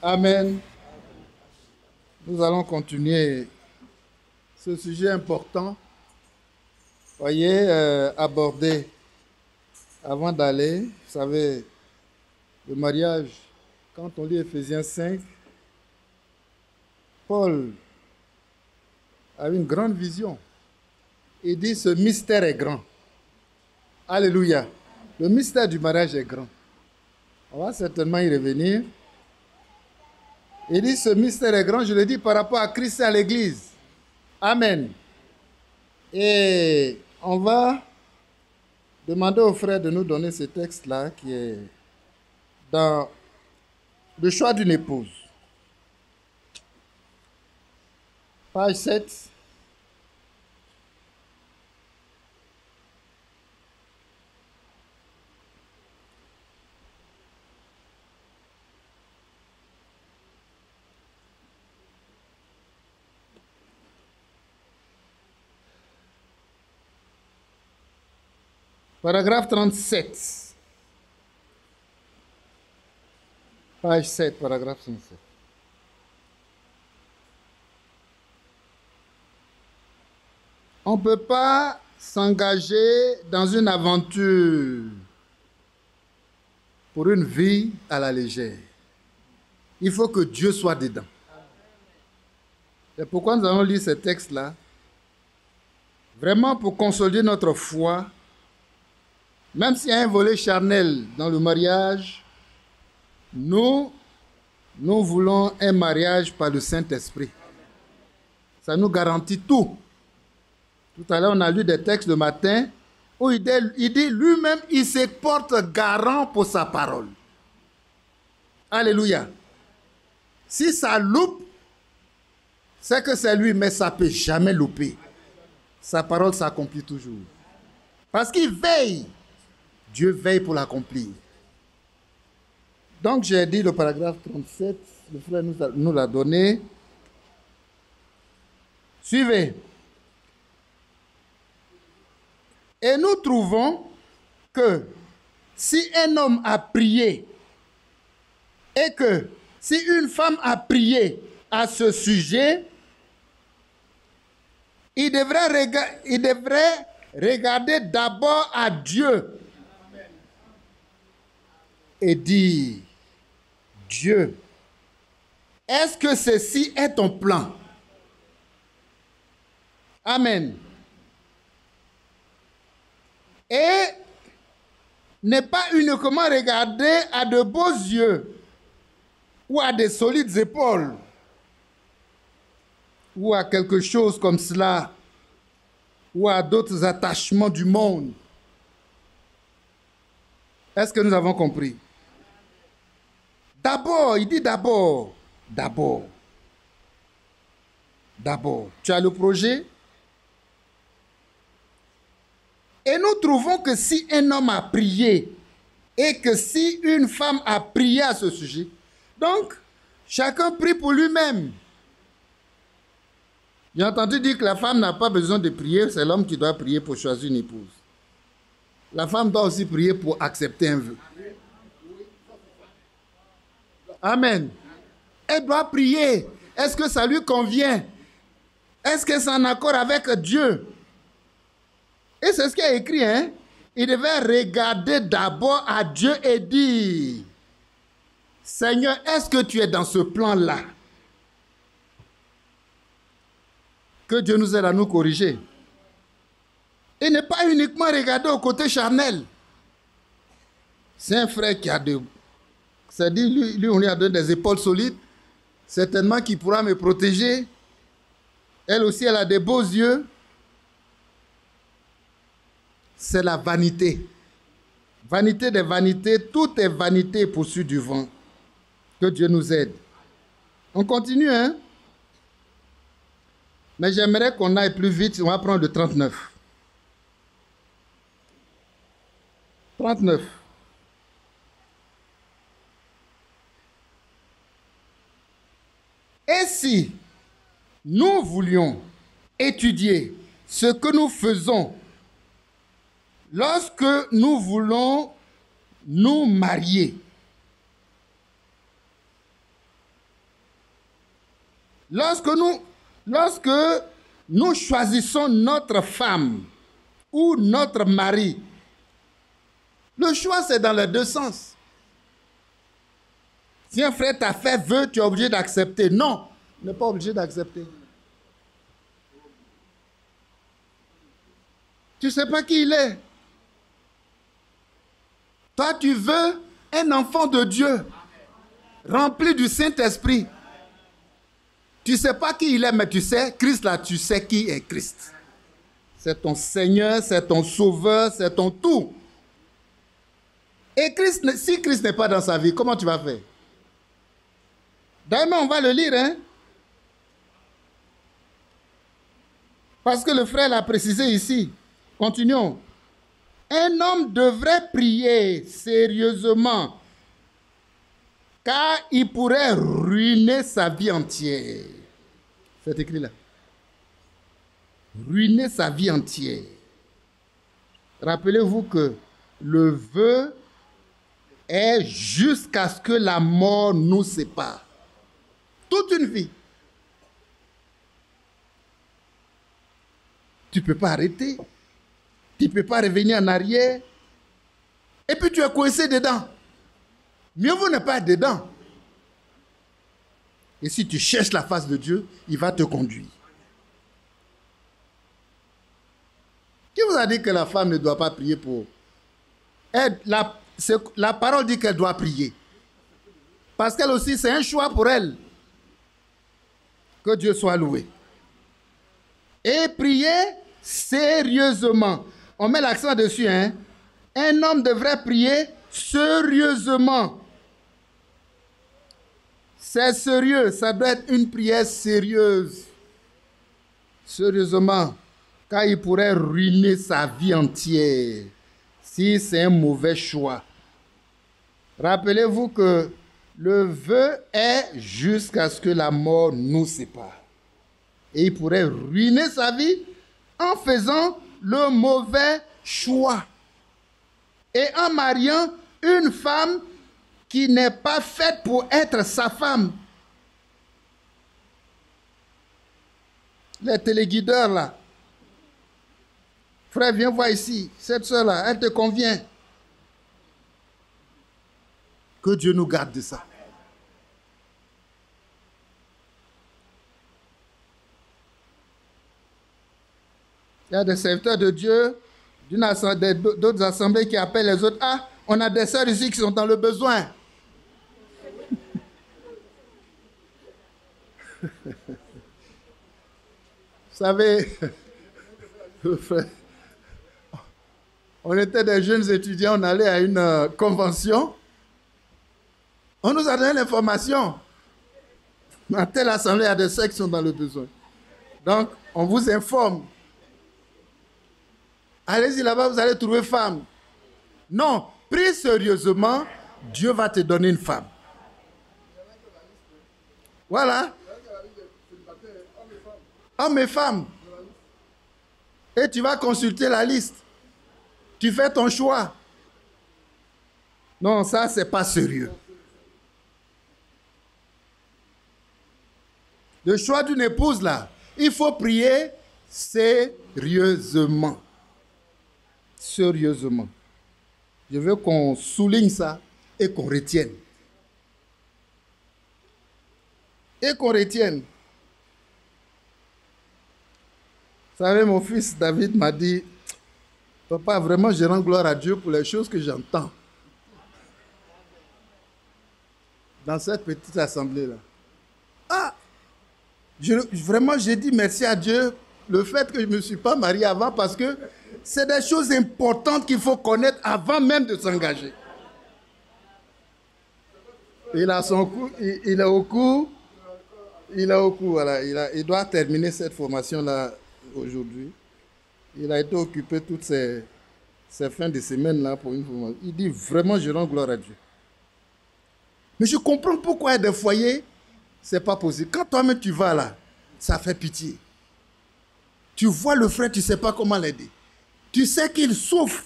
Amen. Nous allons continuer ce sujet important. Voyez, aborder avant d'aller, vous savez, le mariage, quand on lit Ephésiens 5, Paul a une grande vision. Il dit, ce mystère est grand. Alléluia. Le mystère du mariage est grand. On va certainement y revenir. Il dit, ce mystère est grand, je le dis par rapport à Christ et à l'Église. Amen. Et on va demander aux frères de nous donner ce texte-là qui est dans le choix d'une épouse. Page 7. Paragraphe 37. Page 7, paragraphe 37. On ne peut pas s'engager dans une aventure pour une vie à la légère. Il faut que Dieu soit dedans. C'est pourquoi nous allons lire ce texte-là, vraiment pour consolider notre foi. Même s'il y a un volet charnel dans le mariage, nous voulons un mariage par le Saint-Esprit. Ça nous garantit tout. Tout à l'heure, on a lu des textes le matin où il dit lui-même, il se porte garant pour sa parole. Alléluia. Si ça loupe, c'est que c'est lui, mais ça ne peut jamais louper. Sa parole s'accomplit toujours. Parce qu'il veille. Dieu veille pour l'accomplir. Donc, j'ai dit le paragraphe 37, le frère nous l'a donné. Suivez. Et nous trouvons que si un homme a prié et que si une femme a prié à ce sujet, il devrait regarder d'abord à Dieu et dire, Dieu, est-ce que ceci est ton plan? Amen. Et ne pas uniquement regarder à de beaux yeux ou à des solides épaules ou à quelque chose comme cela ou à d'autres attachements du monde. Est-ce que nous avons compris? D'abord, il dit d'abord. Tu as le projet? Et nous trouvons que si un homme a prié et que si une femme a prié à ce sujet, donc chacun prie pour lui-même. J'ai entendu dire que la femme n'a pas besoin de prier, c'est l'homme qui doit prier pour choisir une épouse. La femme doit aussi prier pour accepter un vœu. Amen. Elle doit prier. Est-ce que ça lui convient? Est-ce que c'est en accord avec Dieu? Et c'est ce qui est écrit, hein? Il devait regarder d'abord à Dieu et dire, Seigneur, est-ce que tu es dans ce plan-là? Que Dieu nous aide à nous corriger. Et ne pas uniquement regarder au côté charnel. C'est un frère qui a c'est-à-dire, lui, on lui a donné des épaules solides, certainement qu'il pourra me protéger. Elle aussi, elle a des beaux yeux. C'est la vanité. Vanité des vanités, tout est vanité poursuite du vent. Que Dieu nous aide. On continue, hein? Mais j'aimerais qu'on aille plus vite, on va prendre le 39. 39. Et si nous voulions étudier ce que nous faisons lorsque nous voulons nous marier, Lorsque nous choisissons notre femme ou notre mari, le choix c'est dans les deux sens. Si un frère t'a fait vœu, tu es obligé d'accepter. Non, tu n'es pas obligé d'accepter. Tu ne sais pas qui il est. Toi, tu veux un enfant de Dieu, rempli du Saint-Esprit. Tu ne sais pas qui il est, mais tu sais, Christ là, tu sais qui est Christ. C'est ton Seigneur, c'est ton Sauveur, c'est ton tout. Et Christ, si Christ n'est pas dans sa vie, comment tu vas faire? D'ailleurs, on va le lire, hein? Parce que le frère l'a précisé ici. Continuons. Un homme devrait prier sérieusement, car il pourrait ruiner sa vie entière. C'est écrit là. Ruiner sa vie entière. Rappelez-vous que le vœu est jusqu'à ce que la mort nous sépare. Toute une vie. Tu ne peux pas arrêter. Tu ne peux pas revenir en arrière. Et puis tu es coincé dedans. Mieux vaut ne pas être dedans. Et si tu cherches la face de Dieu, il va te conduire. Qui vous a dit que la femme ne doit pas prier pour elle? La parole dit qu'elle doit prier. Parce qu'elle aussi, c'est un choix pour elle. Que Dieu soit loué. Et prier sérieusement. On met l'accent dessus, hein. Un homme devrait prier sérieusement. C'est sérieux, ça doit être une prière sérieuse. Sérieusement, car il pourrait ruiner sa vie entière si c'est un mauvais choix. Rappelez-vous que le vœu est jusqu'à ce que la mort nous sépare. Et il pourrait ruiner sa vie en faisant le mauvais choix. Et en mariant une femme qui n'est pas faite pour être sa femme. Les téléguideurs là. Frère, viens voir ici. Cette soeur-là, elle te convient. Que Dieu nous garde de ça. Il y a des serviteurs de Dieu, d'autres assemblées qui appellent les autres. Ah, on a des sœurs ici qui sont dans le besoin. Vous savez, on était des jeunes étudiants, on allait à une convention. On nous a donné l'information. Dans telle assemblée, il y a des sœurs qui sont dans le besoin. Donc, on vous informe. Allez-y là-bas, vous allez trouver femme. Non, prie sérieusement, Dieu va te donner une femme. Voilà. Hommes et femmes. Et tu vas consulter la liste. Tu fais ton choix. Non, ça, c'est pas sérieux. Le choix d'une épouse, là, il faut prier sérieusement. Sérieusement. Je veux qu'on souligne ça et qu'on retienne. Et qu'on retienne. Vous savez, mon fils David m'a dit, papa, vraiment, je rends gloire à Dieu pour les choses que j'entends. Dans cette petite assemblée-là. Ah! Vraiment, j'ai dit merci à Dieu le fait que je ne me suis pas marié avant parce que c'est des choses importantes qu'il faut connaître avant même de s'engager. Il a son cours, il est au cours, voilà. Il doit terminer cette formation-là aujourd'hui. Il a été occupé toutes ces fins de semaine-là pour une formation. Il dit vraiment, je rends gloire à Dieu. Mais je comprends pourquoi il y a des foyers, c'est pas possible. Quand toi-même tu vas là, ça fait pitié. Tu vois le frère, tu ne sais pas comment l'aider. Tu sais qu'il souffre.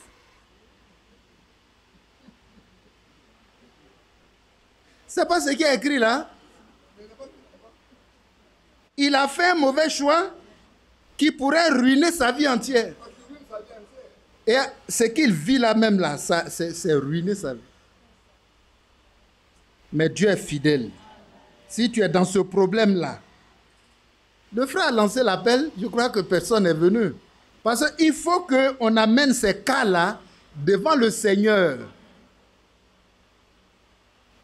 C'est pas ce qui est écrit là. il a fait un mauvais choix qui pourrait ruiner sa vie entière. Et ce qu'il vit là même, là, c'est ruiner sa vie. Mais Dieu est fidèle. Si tu es dans ce problème-là, le frère a lancé l'appel, je crois que personne n'est venu. Parce qu'il faut qu'on amène ces cas-là devant le Seigneur.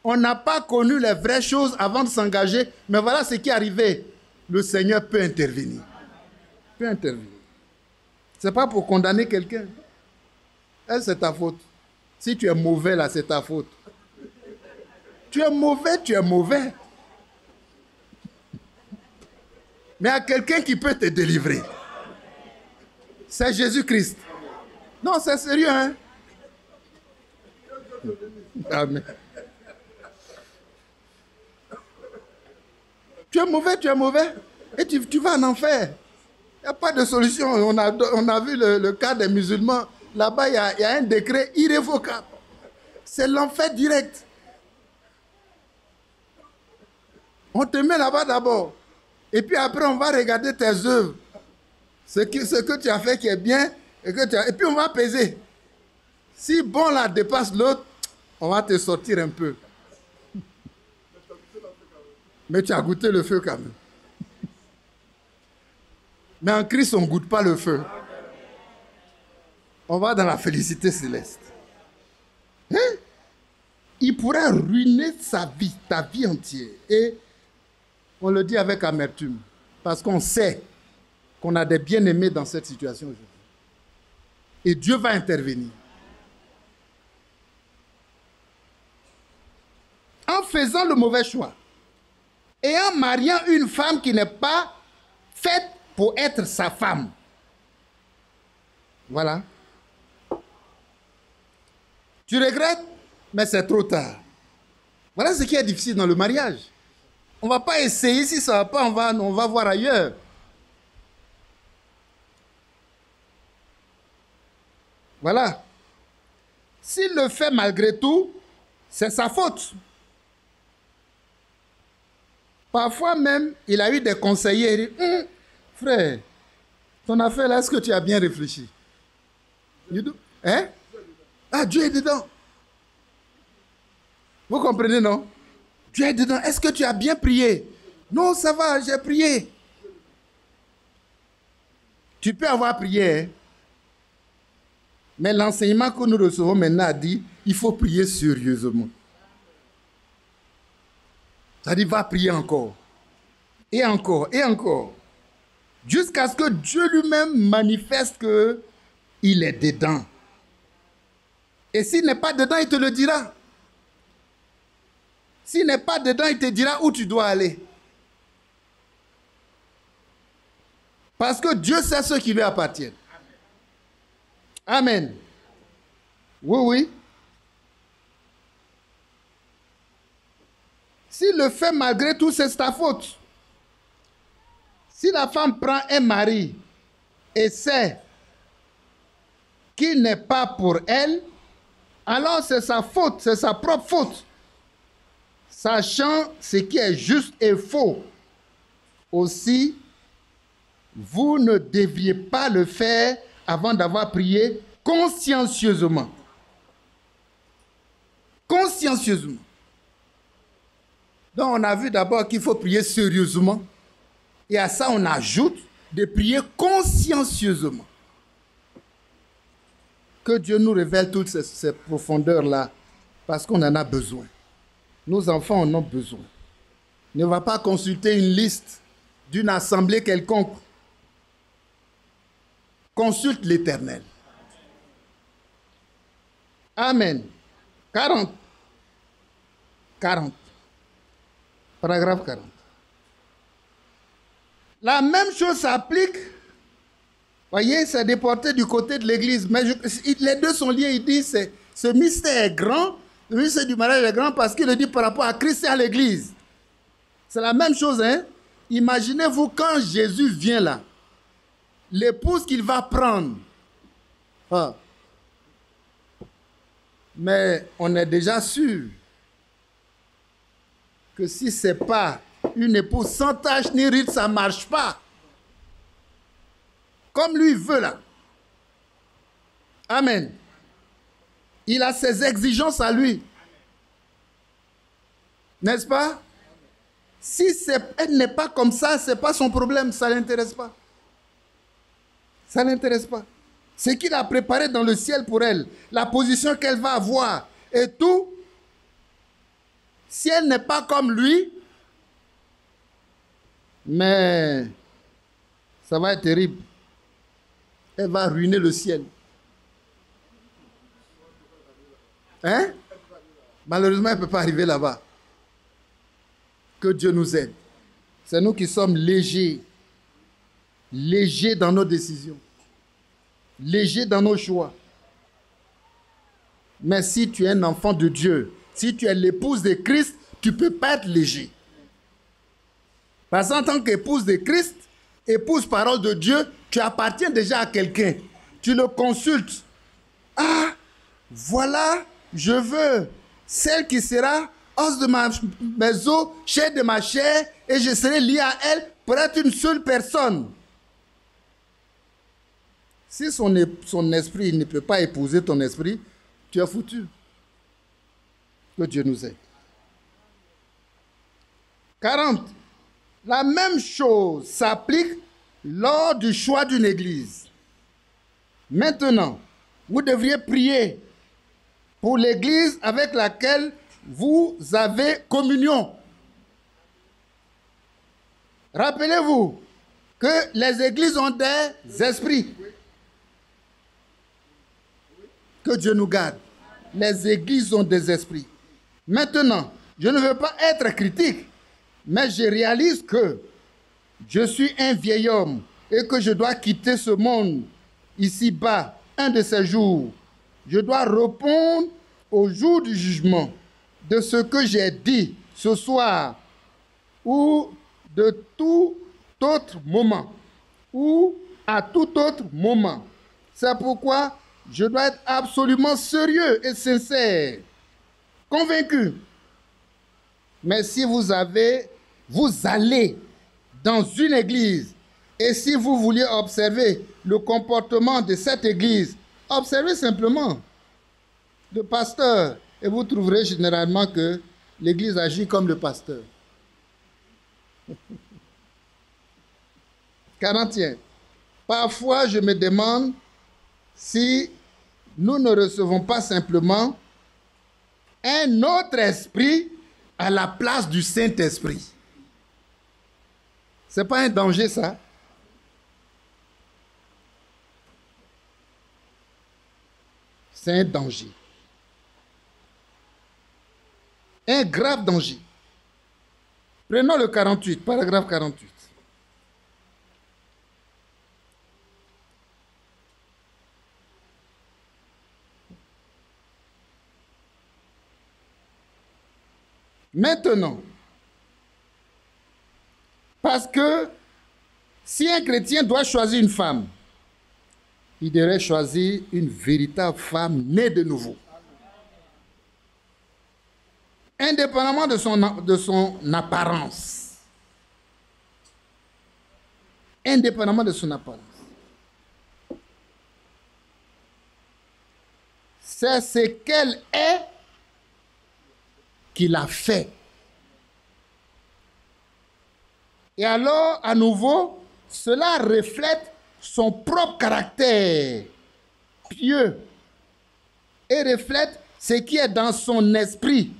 On n'a pas connu les vraies choses avant de s'engager, mais voilà ce qui est arrivé. Le Seigneur peut intervenir. Peut intervenir. Ce n'est pas pour condamner quelqu'un. Elle, c'est ta faute. Si tu es mauvais, là, c'est ta faute. Tu es mauvais, tu es mauvais. Mais il y a quelqu'un qui peut te délivrer. C'est Jésus-Christ. Non, c'est sérieux, hein? Amen. Tu es mauvais, tu es mauvais. Et tu vas en enfer. Il n'y a pas de solution. On a vu le cas des musulmans. Là-bas, il y a un décret irrévocable. C'est l'enfer direct. On te met là-bas d'abord. Et puis après, on va regarder tes œuvres. Ce que tu as fait qui est bien. Et puis on va peser. Si bon là dépasse l'autre, on va te sortir un peu. Mais tu as goûté le feu quand même. Mais en Christ, on ne goûte pas le feu. On va dans la félicité céleste. Hein? Il pourrait ruiner sa vie, ta vie entière. Et on le dit avec amertume. Parce qu'on sait qu'on a des bien-aimés dans cette situation aujourd'hui. Et Dieu va intervenir. En faisant le mauvais choix et en mariant une femme qui n'est pas faite pour être sa femme. Voilà. Tu regrettes, mais c'est trop tard. Voilà ce qui est difficile dans le mariage. On ne va pas essayer, si ça ne va pas, on va voir ailleurs. Voilà. S'il le fait malgré tout, c'est sa faute. Parfois même, il a eu des conseillers. Il dit, frère, ton affaire là, est-ce que tu as bien réfléchi? Hein? Ah, Dieu est dedans. Vous comprenez, non? Dieu est dedans. Est-ce que tu as bien prié? Non, ça va, j'ai prié. Tu peux avoir prié, hein? Mais l'enseignement que nous recevons maintenant a dit, il faut prier sérieusement. Ça dit, va prier encore. Et encore, et encore. Jusqu'à ce que Dieu lui-même manifeste qu'il est dedans. Et s'il n'est pas dedans, il te le dira. S'il n'est pas dedans, il te dira où tu dois aller. Parce que Dieu sait ce qui lui appartient. Amen. Oui, oui. S'il le fait malgré tout, c'est ta faute. Si la femme prend un mari et sait qu'il n'est pas pour elle, alors c'est sa faute, c'est sa propre faute. Sachant ce qui est juste et faux. Aussi, vous ne devriez pas le faire avant d'avoir prié consciencieusement. Consciencieusement. Donc, on a vu d'abord qu'il faut prier sérieusement. Et à ça, on ajoute de prier consciencieusement. Que Dieu nous révèle toutes ces profondeurs-là, parce qu'on en a besoin. Nos enfants en ont besoin. Ne va pas consulter une liste d'une assemblée quelconque. Consulte l'Éternel. Amen. 40. Paragraphe 40. La même chose s'applique. Voyez, c'est déporté du côté de l'Église. Mais les deux sont liés. Il dit ce mystère est grand. Le mystère du mariage est grand parce qu'il le dit par rapport à Christ et à l'Église. C'est la même chose, hein? Imaginez-vous quand Jésus vient là. L'épouse qu'il va prendre. Ah. Mais on est déjà sûr que si ce n'est pas une épouse sans tache ni ride, ça ne marche pas. Comme lui veut là. Amen. Il a ses exigences à lui. N'est-ce pas? Si elle n'est pas comme ça, ce n'est pas son problème, ça ne l'intéresse pas. Ça ne l'intéresse pas. Ce qu'il a préparé dans le ciel pour elle, la position qu'elle va avoir et tout, si elle n'est pas comme lui, mais ça va être terrible. Elle va ruiner le ciel. Hein? Malheureusement, elle ne peut pas arriver là-bas. Que Dieu nous aide. C'est nous qui sommes légers. Légers dans nos décisions. Légers dans nos choix. Mais si tu es un enfant de Dieu, si tu es l'épouse de Christ, tu ne peux pas être léger. Parce qu'en tant qu'épouse de Christ, épouse parole de Dieu, tu appartiens déjà à quelqu'un. Tu le consultes. Ah, voilà, je veux celle qui sera os de mes os, chair de ma chair, et je serai lié à elle pour être une seule personne. Si son esprit ne peut pas épouser ton esprit, tu es foutu. Que Dieu nous aide. 40. La même chose s'applique lors du choix d'une église. Maintenant, vous devriez prier pour l'église avec laquelle vous avez communion. Rappelez-vous que les églises ont des esprits. Que Dieu nous garde. Les églises ont des esprits. Maintenant, je ne veux pas être critique, mais je réalise que je suis un vieil homme et que je dois quitter ce monde ici-bas un de ces jours. Je dois répondre au jour du jugement de ce que j'ai dit ce soir ou de tout autre moment ou à tout autre moment. C'est pourquoi je dois être absolument sérieux et sincère, convaincu. Mais si vous allez dans une église et si vous vouliez observer le comportement de cette église, observez simplement le pasteur et vous trouverez généralement que l'église agit comme le pasteur. 41. Parfois, je me demande si nous ne recevons pas simplement un autre esprit à la place du Saint-Esprit. Ce n'est pas un danger, ça? C'est un danger. Un grave danger. Prenons le 48, paragraphe 48. Maintenant, parce que si un chrétien doit choisir une femme, il devrait choisir une véritable femme née de nouveau. Indépendamment de son apparence. Indépendamment de son apparence. C'est ce qu'elle est qu'il a fait. Et alors, à nouveau, cela reflète son propre caractère pieux et reflète ce qui est dans son esprit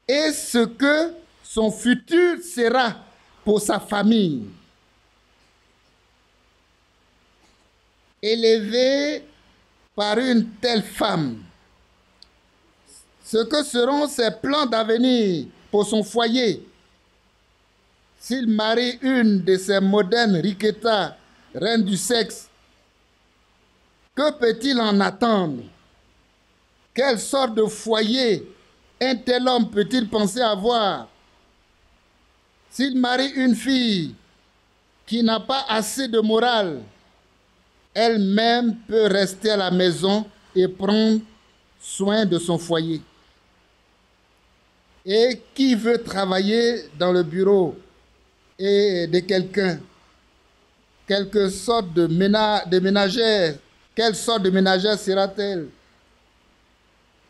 et ce que son futur sera pour sa famille. Élevé par une telle femme, ce que seront ses plans d'avenir pour son foyer. S'il marie une de ces modernes riquetas, reines du sexe, que peut-il en attendre? Quelle sorte de foyer un tel homme peut-il penser avoir? S'il marie une fille qui n'a pas assez de morale, elle-même peut rester à la maison et prendre soin de son foyer. et qui veut travailler dans le bureau et de quelqu'un, quelque sorte de ménagère, quelle sorte de ménagère sera-t-elle?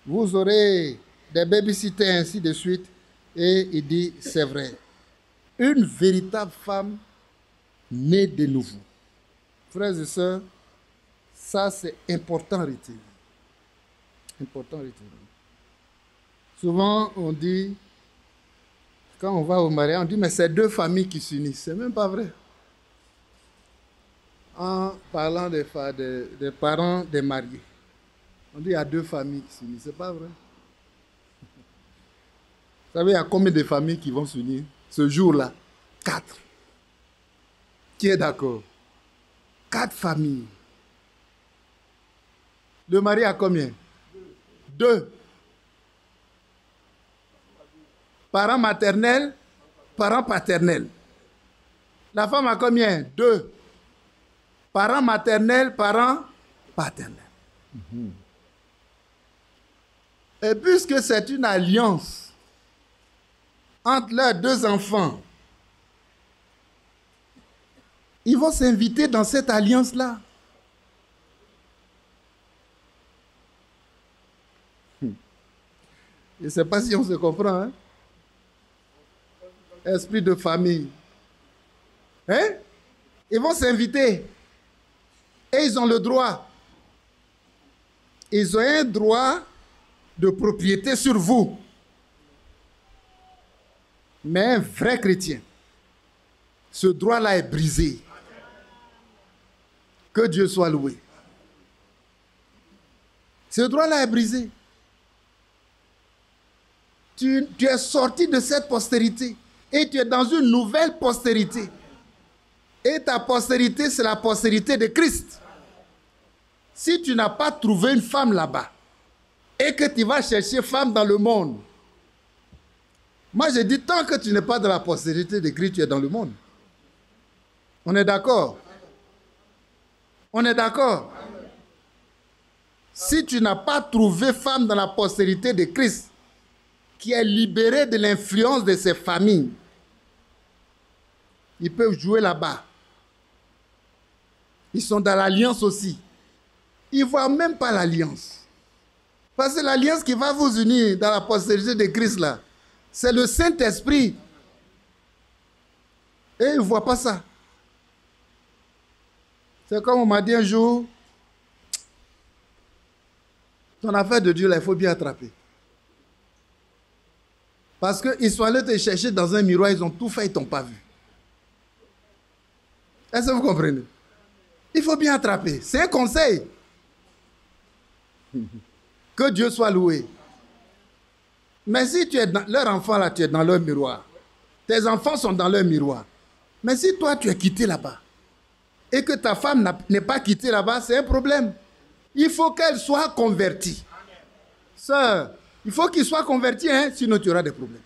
Vous aurez des babysitters, ainsi de suite. Et il dit, c'est vrai. Une véritable femme née de nouveau. Frères et sœurs, ça c'est important à retenir. Important à retenir. Souvent on dit, quand on va au mariage, on dit, mais c'est deux familles qui s'unissent. C'est même pas vrai. En parlant des parents des mariés, on dit, il y a deux familles qui s'unissent. C'est pas vrai. Vous savez, il y a combien de familles qui vont s'unir ce jour-là? 4. Qui est d'accord? 4 familles. Le mari a combien? 2. Parents maternels, parents paternels. La femme a combien? 2. Parents maternels, parents paternels. Et puisque c'est une alliance entre leurs 2 enfants, ils vont s'inviter dans cette alliance-là. Je ne sais pas si on se comprend. Hein? Esprit de famille. Hein? Ils vont s'inviter. Et ils ont le droit. Ils ont un droit de propriété sur vous. Mais un vrai chrétien, ce droit-là est brisé. Que Dieu soit loué. Ce droit-là est brisé. Tu es sorti de cette postérité et tu es dans une nouvelle postérité. Et ta postérité, c'est la postérité de Christ. Si tu n'as pas trouvé une femme là-bas et que tu vas chercher femme dans le monde, moi je dis, tant que tu n'es pas dans la postérité de Christ, tu es dans le monde. On est d'accord? On est d'accord? Si tu n'as pas trouvé femme dans la postérité de Christ, qui est libérée de l'influence de ses familles, ils peuvent jouer là-bas. Ils sont dans l'alliance aussi. Ils ne voient même pas l'alliance. Parce que l'alliance qui va vous unir dans la postérité de Christ, là, c'est le Saint-Esprit. Et ils ne voient pas ça. C'est comme on m'a dit un jour, ton affaire de Dieu, là, il faut bien attraper. Parce qu'ils sont allés te chercher dans un miroir, ils ont tout fait, ils ne t'ont pas vu. Est-ce que vous comprenez? Il faut bien attraper. C'est un conseil. Que Dieu soit loué. Mais si tu es dans leur enfant, là, tu es dans leur miroir. Tes enfants sont dans leur miroir. Mais si toi, tu es quitté là-bas, et que ta femme n'est pas quittée là-bas, c'est un problème. Il faut qu'elle soit convertie. Sœur, il faut qu'il soit converti, hein, sinon tu auras des problèmes.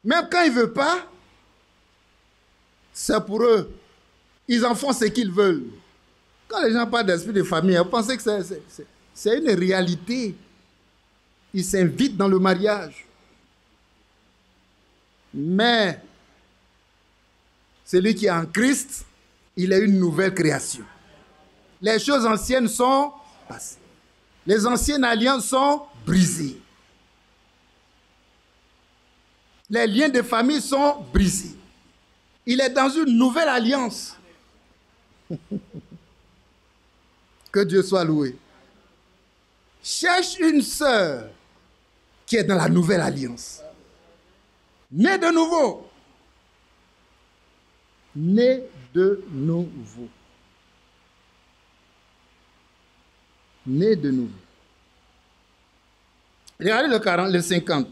Même quand il ne veut pas, c'est pour eux. Ils en font ce qu'ils veulent. Quand les gens parlent d'esprit de famille, vous pensez que c'est une réalité. Ils s'invitent dans le mariage. Mais celui qui est en Christ, il est une nouvelle création. Les choses anciennes sont passées. Les anciennes alliances sont brisées. Les liens de famille sont brisés. Il est dans une nouvelle alliance. Que Dieu soit loué. Cherche une sœur qui est dans la nouvelle alliance. Née de nouveau. Née de nouveau. Née de nouveau. Regardez le 40, le 50.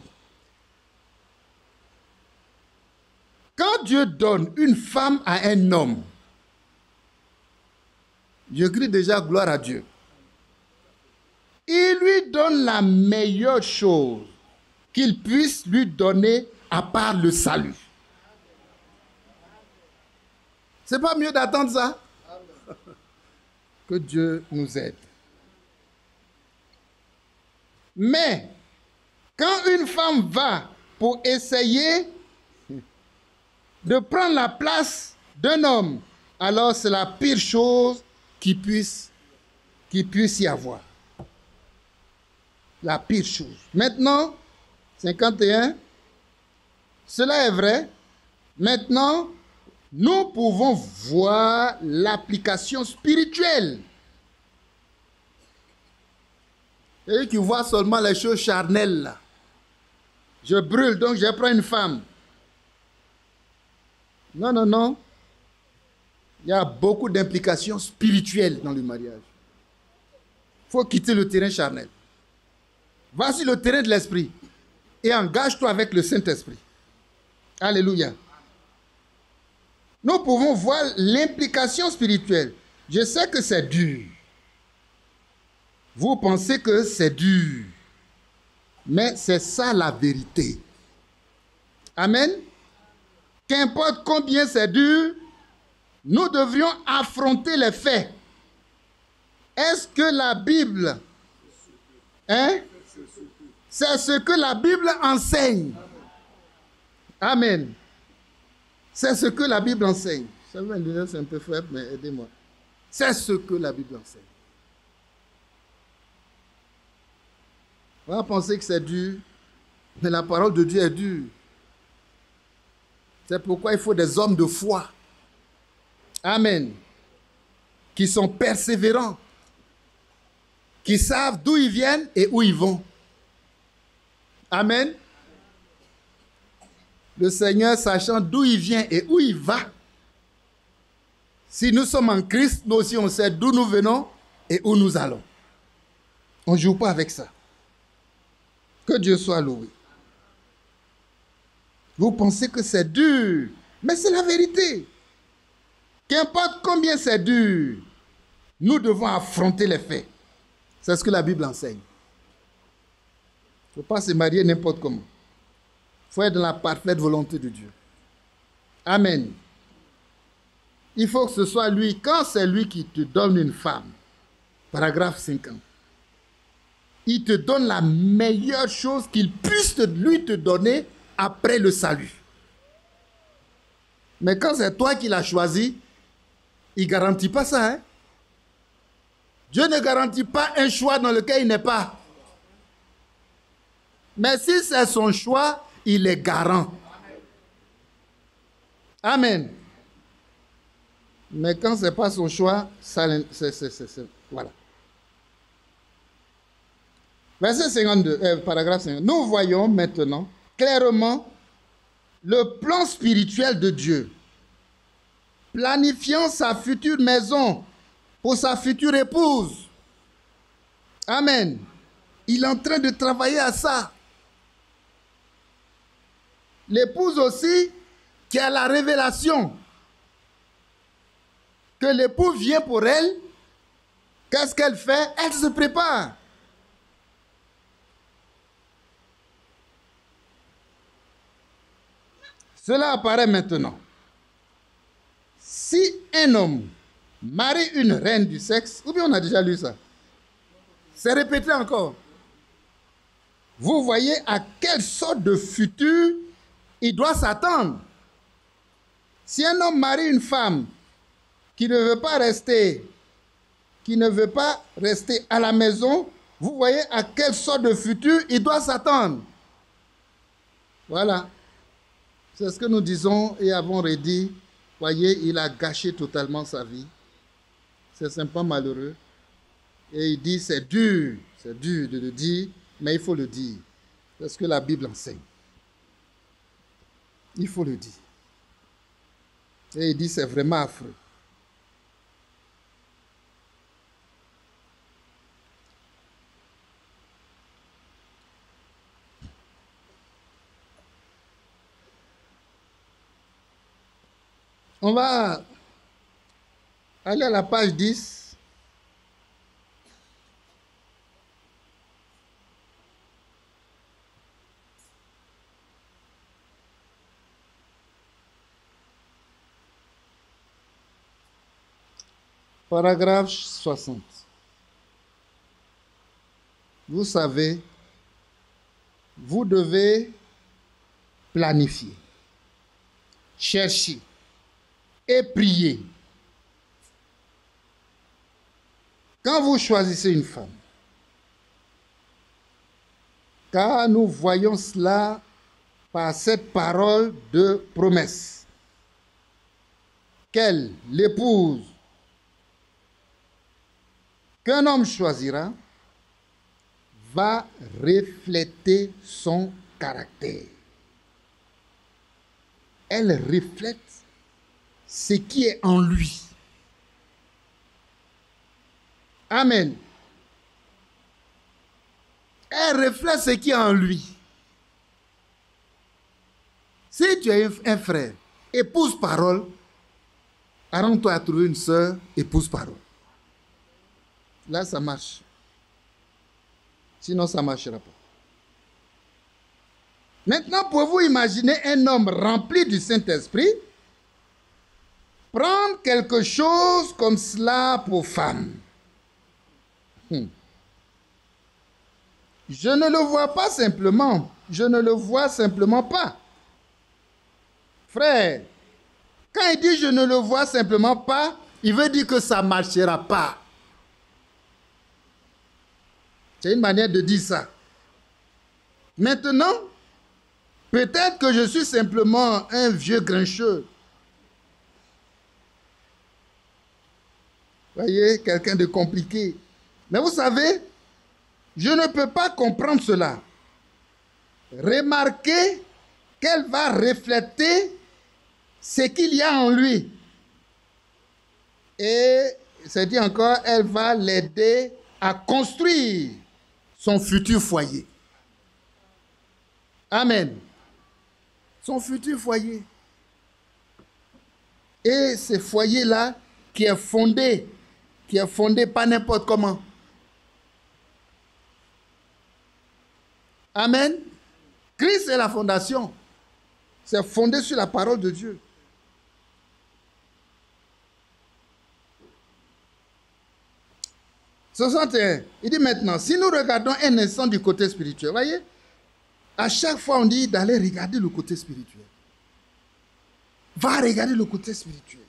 Quand Dieu donne une femme à un homme, je crie déjà gloire à Dieu. Il lui donne la meilleure chose qu'il puisse lui donner à part le salut. C'est pas mieux d'attendre ça? Que Dieu nous aide. Mais quand une femme va pour essayer de prendre la place d'un homme, alors c'est la pire chose qui puisse y avoir. La pire chose. Maintenant, 51, cela est vrai. Maintenant, nous pouvons voir l'application spirituelle. Et qui voit seulement les choses charnelles là. Je brûle, donc je prends une femme. Non, non, non. Il y a beaucoup d'implications spirituelles dans le mariage. Il faut quitter le terrain charnel. Va sur le terrain de l'esprit et engage-toi avec le Saint-Esprit. Alléluia. Nous pouvons voir l'implication spirituelle. Je sais que c'est dur. Vous pensez que c'est dur. Mais c'est ça la vérité. Amen. Qu'importe combien c'est dur, nous devrions affronter les faits. Est-ce que la Bible, c'est ce que la Bible enseigne. Amen. C'est ce que la Bible enseigne. Ça va, c'est un peu faible, mais aidez-moi. C'est ce que la Bible enseigne. On va penser que c'est dur, mais la parole de Dieu est dure. C'est pourquoi il faut des hommes de foi. Amen. Qui sont persévérants. Qui savent d'où ils viennent et où ils vont. Amen. Le Seigneur, sachant d'où il vient et où il va. Si nous sommes en Christ, nous aussi on sait d'où nous venons et où nous allons. On ne joue pas avec ça. Que Dieu soit loué. Vous pensez que c'est dur, mais c'est la vérité. Qu'importe combien c'est dur, nous devons affronter les faits. C'est ce que la Bible enseigne. Il ne faut pas se marier n'importe comment. Il faut être dans la parfaite volonté de Dieu. Amen. Il faut que ce soit lui, quand c'est lui qui te donne une femme, paragraphe 50, il te donne la meilleure chose qu'il puisse lui te donner après le salut. Mais quand c'est toi qui l'as choisi, il ne garantit pas ça. Hein? Dieu ne garantit pas un choix dans lequel il n'est pas. Mais si c'est son choix, il est garant. Amen. Mais quand ce n'est pas son choix, voilà. Verset 52, paragraphe 52. Nous voyons maintenant clairement le plan spirituel de Dieu, planifiant sa future maison pour sa future épouse. Amen. Il est en train de travailler à ça. L'épouse aussi, qui a la révélation que l'époux vient pour elle, qu'est-ce qu'elle fait? Elle se prépare. Cela apparaît maintenant. Si un homme marie une reine du sexe, ou bien on a déjà lu ça, c'est répété encore. Vous voyez à quelle sorte de futur il doit s'attendre. Si un homme marie une femme qui ne veut pas rester à la maison, vous voyez à quelle sorte de futur il doit s'attendre. Voilà. C'est ce que nous disons et avons redit. Voyez, il a gâché totalement sa vie. C'est simplement malheureux. Et il dit, c'est dur de le dire, mais il faut le dire. C'est ce que la Bible enseigne. Il faut le dire. Et il dit, c'est vraiment affreux. On va aller à la page 10. Paragraphe 60. Vous savez vous devez planifier, chercher et prier. Quand vous choisissez une femme, car nous voyons cela par cette parole de promesse, qu'elle, l'épouse, qu'un homme choisira, va refléter son caractère. Elle reflète ce qui est en lui. Amen. Elle reflète ce qui est en lui. Si tu as un frère, épouse parole, arrange-toi à trouver une sœur, épouse parole. Là, ça marche. Sinon, ça ne marchera pas. Maintenant, pouvez-vous imaginer un homme rempli du Saint-Esprit prendre quelque chose comme cela pour femme? Je ne le vois pas simplement. Je ne le vois simplement pas. Frère, quand il dit je ne le vois simplement pas, il veut dire que ça ne marchera pas. C'est une manière de dire ça. Maintenant, peut-être que je suis simplement un vieux grincheux. Voyez, quelqu'un de compliqué. Mais vous savez, je ne peux pas comprendre cela. Remarquez qu'elle va refléter ce qu'il y a en lui. Et, c'est dit encore, elle va l'aider à construire son futur foyer. Amen. Son futur foyer. Et ce foyer-là qui est fondé pas n'importe comment. Amen. Christ est la fondation. C'est fondé sur la parole de Dieu. « 61. Il dit maintenant, si nous regardons un instant du côté spirituel, voyez, à chaque fois on dit d'aller regarder le côté spirituel. Va regarder le côté spirituel.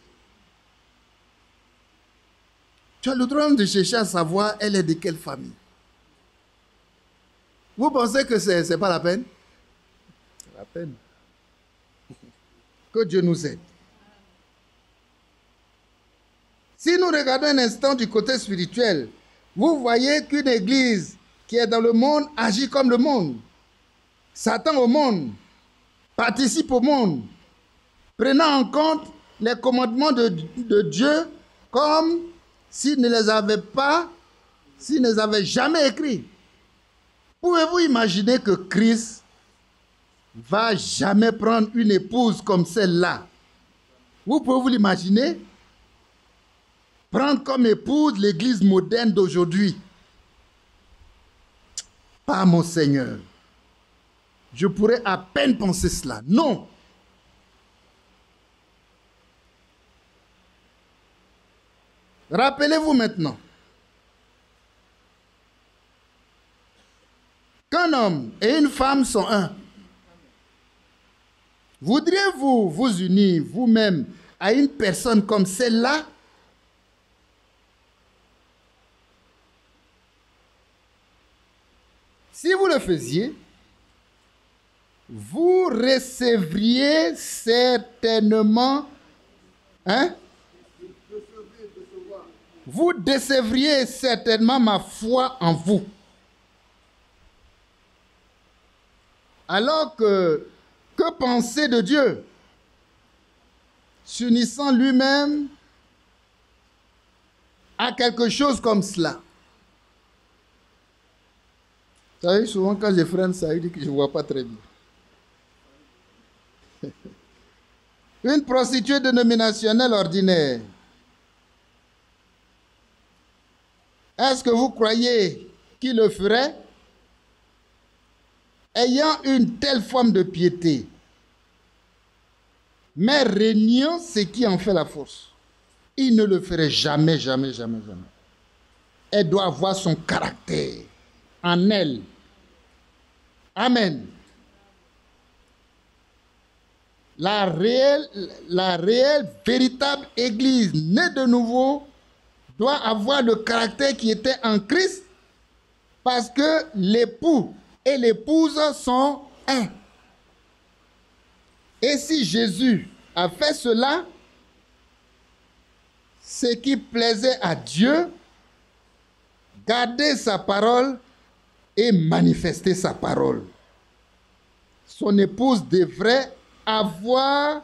Tu as le droit de chercher à savoir elle est de quelle famille. Vous pensez que ce n'est pas la peine? C'est la peine. Que Dieu nous aide. Si nous regardons un instant du côté spirituel, vous voyez qu'une église qui est dans le monde agit comme le monde, s'attend au monde, participe au monde, prenant en compte les commandements de Dieu comme s'il ne les avait pas, s'il ne les avait jamais écrits. Pouvez-vous imaginer que Christ va jamais prendre une épouse comme celle-là? Vous pouvez vous l'imaginer? Prendre comme épouse l'église moderne d'aujourd'hui. Pas mon Seigneur. Je pourrais à peine penser cela. Non. Rappelez-vous maintenant qu'un homme et une femme sont un. Voudriez-vous vous unir vous-même à une personne comme celle-là? Si vous le faisiez, vous recevriez certainement, vous décevriez certainement ma foi en vous. Alors que penser de Dieu, s'unissant lui-même à quelque chose comme cela? Vous savez, souvent quand je freine ça, il dit que je ne vois pas très bien. Une prostituée dénominationnelle ordinaire. Est-ce que vous croyez qu'il le ferait? Ayant une telle forme de piété, mais régnant ce qui en fait la force, il ne le ferait jamais, jamais, jamais, jamais. Elle doit avoir son caractère en elle. Amen. La réelle, véritable Église née de nouveau doit avoir le caractère qui était en Christ parce que l'époux et l'épouse sont un. Et si Jésus a fait cela, ce qui plaisait à Dieu, garder sa parole et manifester sa parole. Son épouse devrait avoir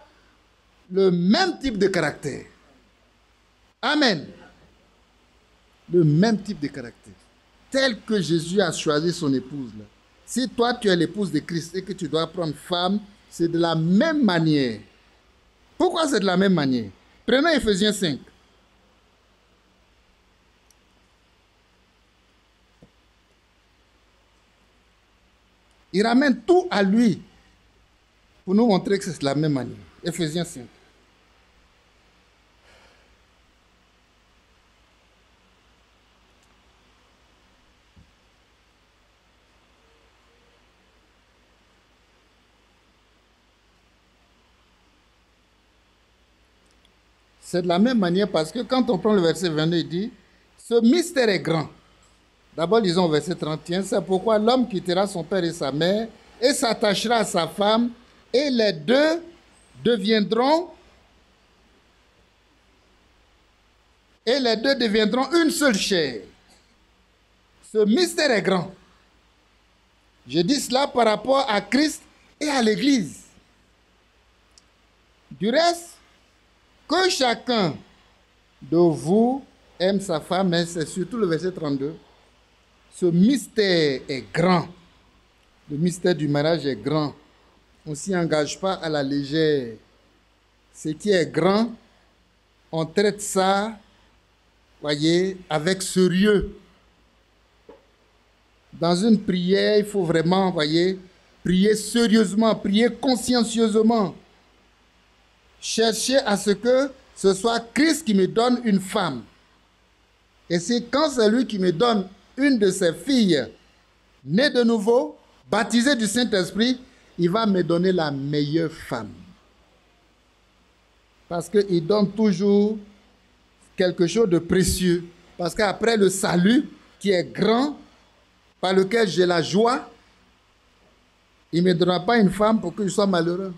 le même type de caractère. Amen. Le même type de caractère. Tel que Jésus a choisi son épouse. Là. Si toi tu es l'épouse de Christ et que tu dois prendre femme, c'est de la même manière. Pourquoi c'est de la même manière? Prenons Ephésiens 5. Il ramène tout à lui pour nous montrer que c'est de la même manière. Ephésiens 5. C'est de la même manière parce que quand on prend le verset 22, il dit, ce mystère est grand. D'abord, lisons au verset 31, c'est pourquoi l'homme quittera son père et sa mère et s'attachera à sa femme et les deux deviendront une seule chair. Ce mystère est grand. Je dis cela par rapport à Christ et à l'Église. Du reste, que chacun de vous aime sa femme, mais c'est surtout le verset 32. Ce mystère est grand. Le mystère du mariage est grand. On ne s'y engage pas à la légère. Ce qui est grand, on traite ça, voyez, avec sérieux. Dans une prière, il faut vraiment, voyez, prier sérieusement, prier consciencieusement. Chercher à ce que ce soit Christ qui me donne une femme. Et c'est quand c'est lui qui me donne une de ses filles, née de nouveau, baptisée du Saint-Esprit, il va me donner la meilleure femme. Parce qu'il donne toujours quelque chose de précieux. Parce qu'après le salut, qui est grand, par lequel j'ai la joie, il ne me donnera pas une femme pour que je sois malheureux.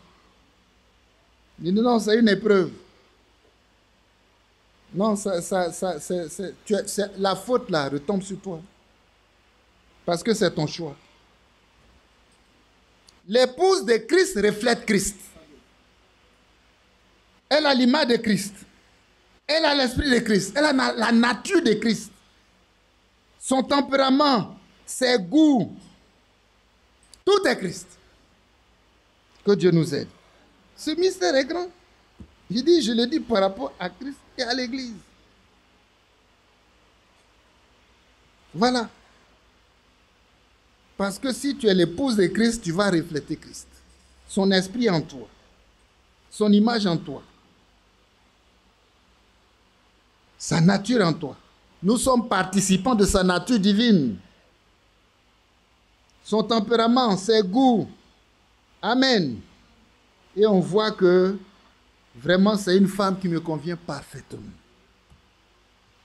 Il dit non, c'est une épreuve. Non, la faute là retombe sur toi. Parce que c'est ton choix. L'épouse de Christ reflète Christ. Elle a l'image de Christ. Elle a l'esprit de Christ. Elle a la nature de Christ. Son tempérament, ses goûts, tout est Christ. Que Dieu nous aide. Ce mystère est grand. Je le dis par rapport à Christ et à l'Église. Voilà. Parce que si tu es l'épouse de Christ, tu vas refléter Christ. Son esprit en toi. Son image en toi. Sa nature en toi. Nous sommes participants de sa nature divine. Son tempérament, ses goûts. Amen. Et on voit que vraiment c'est une femme qui me convient parfaitement.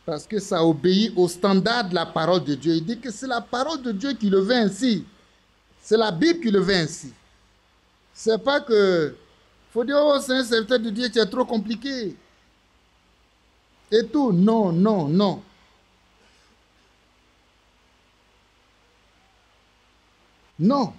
Parce que ça obéit au standard de la parole de Dieu. Il dit que c'est la parole de Dieu qui le veut ainsi. C'est la Bible qui le veut ainsi. C'est pas que faut dire, oh, c'est un serviteur de Dieu, c'est trop compliqué. Et tout. Non, non, non. Non.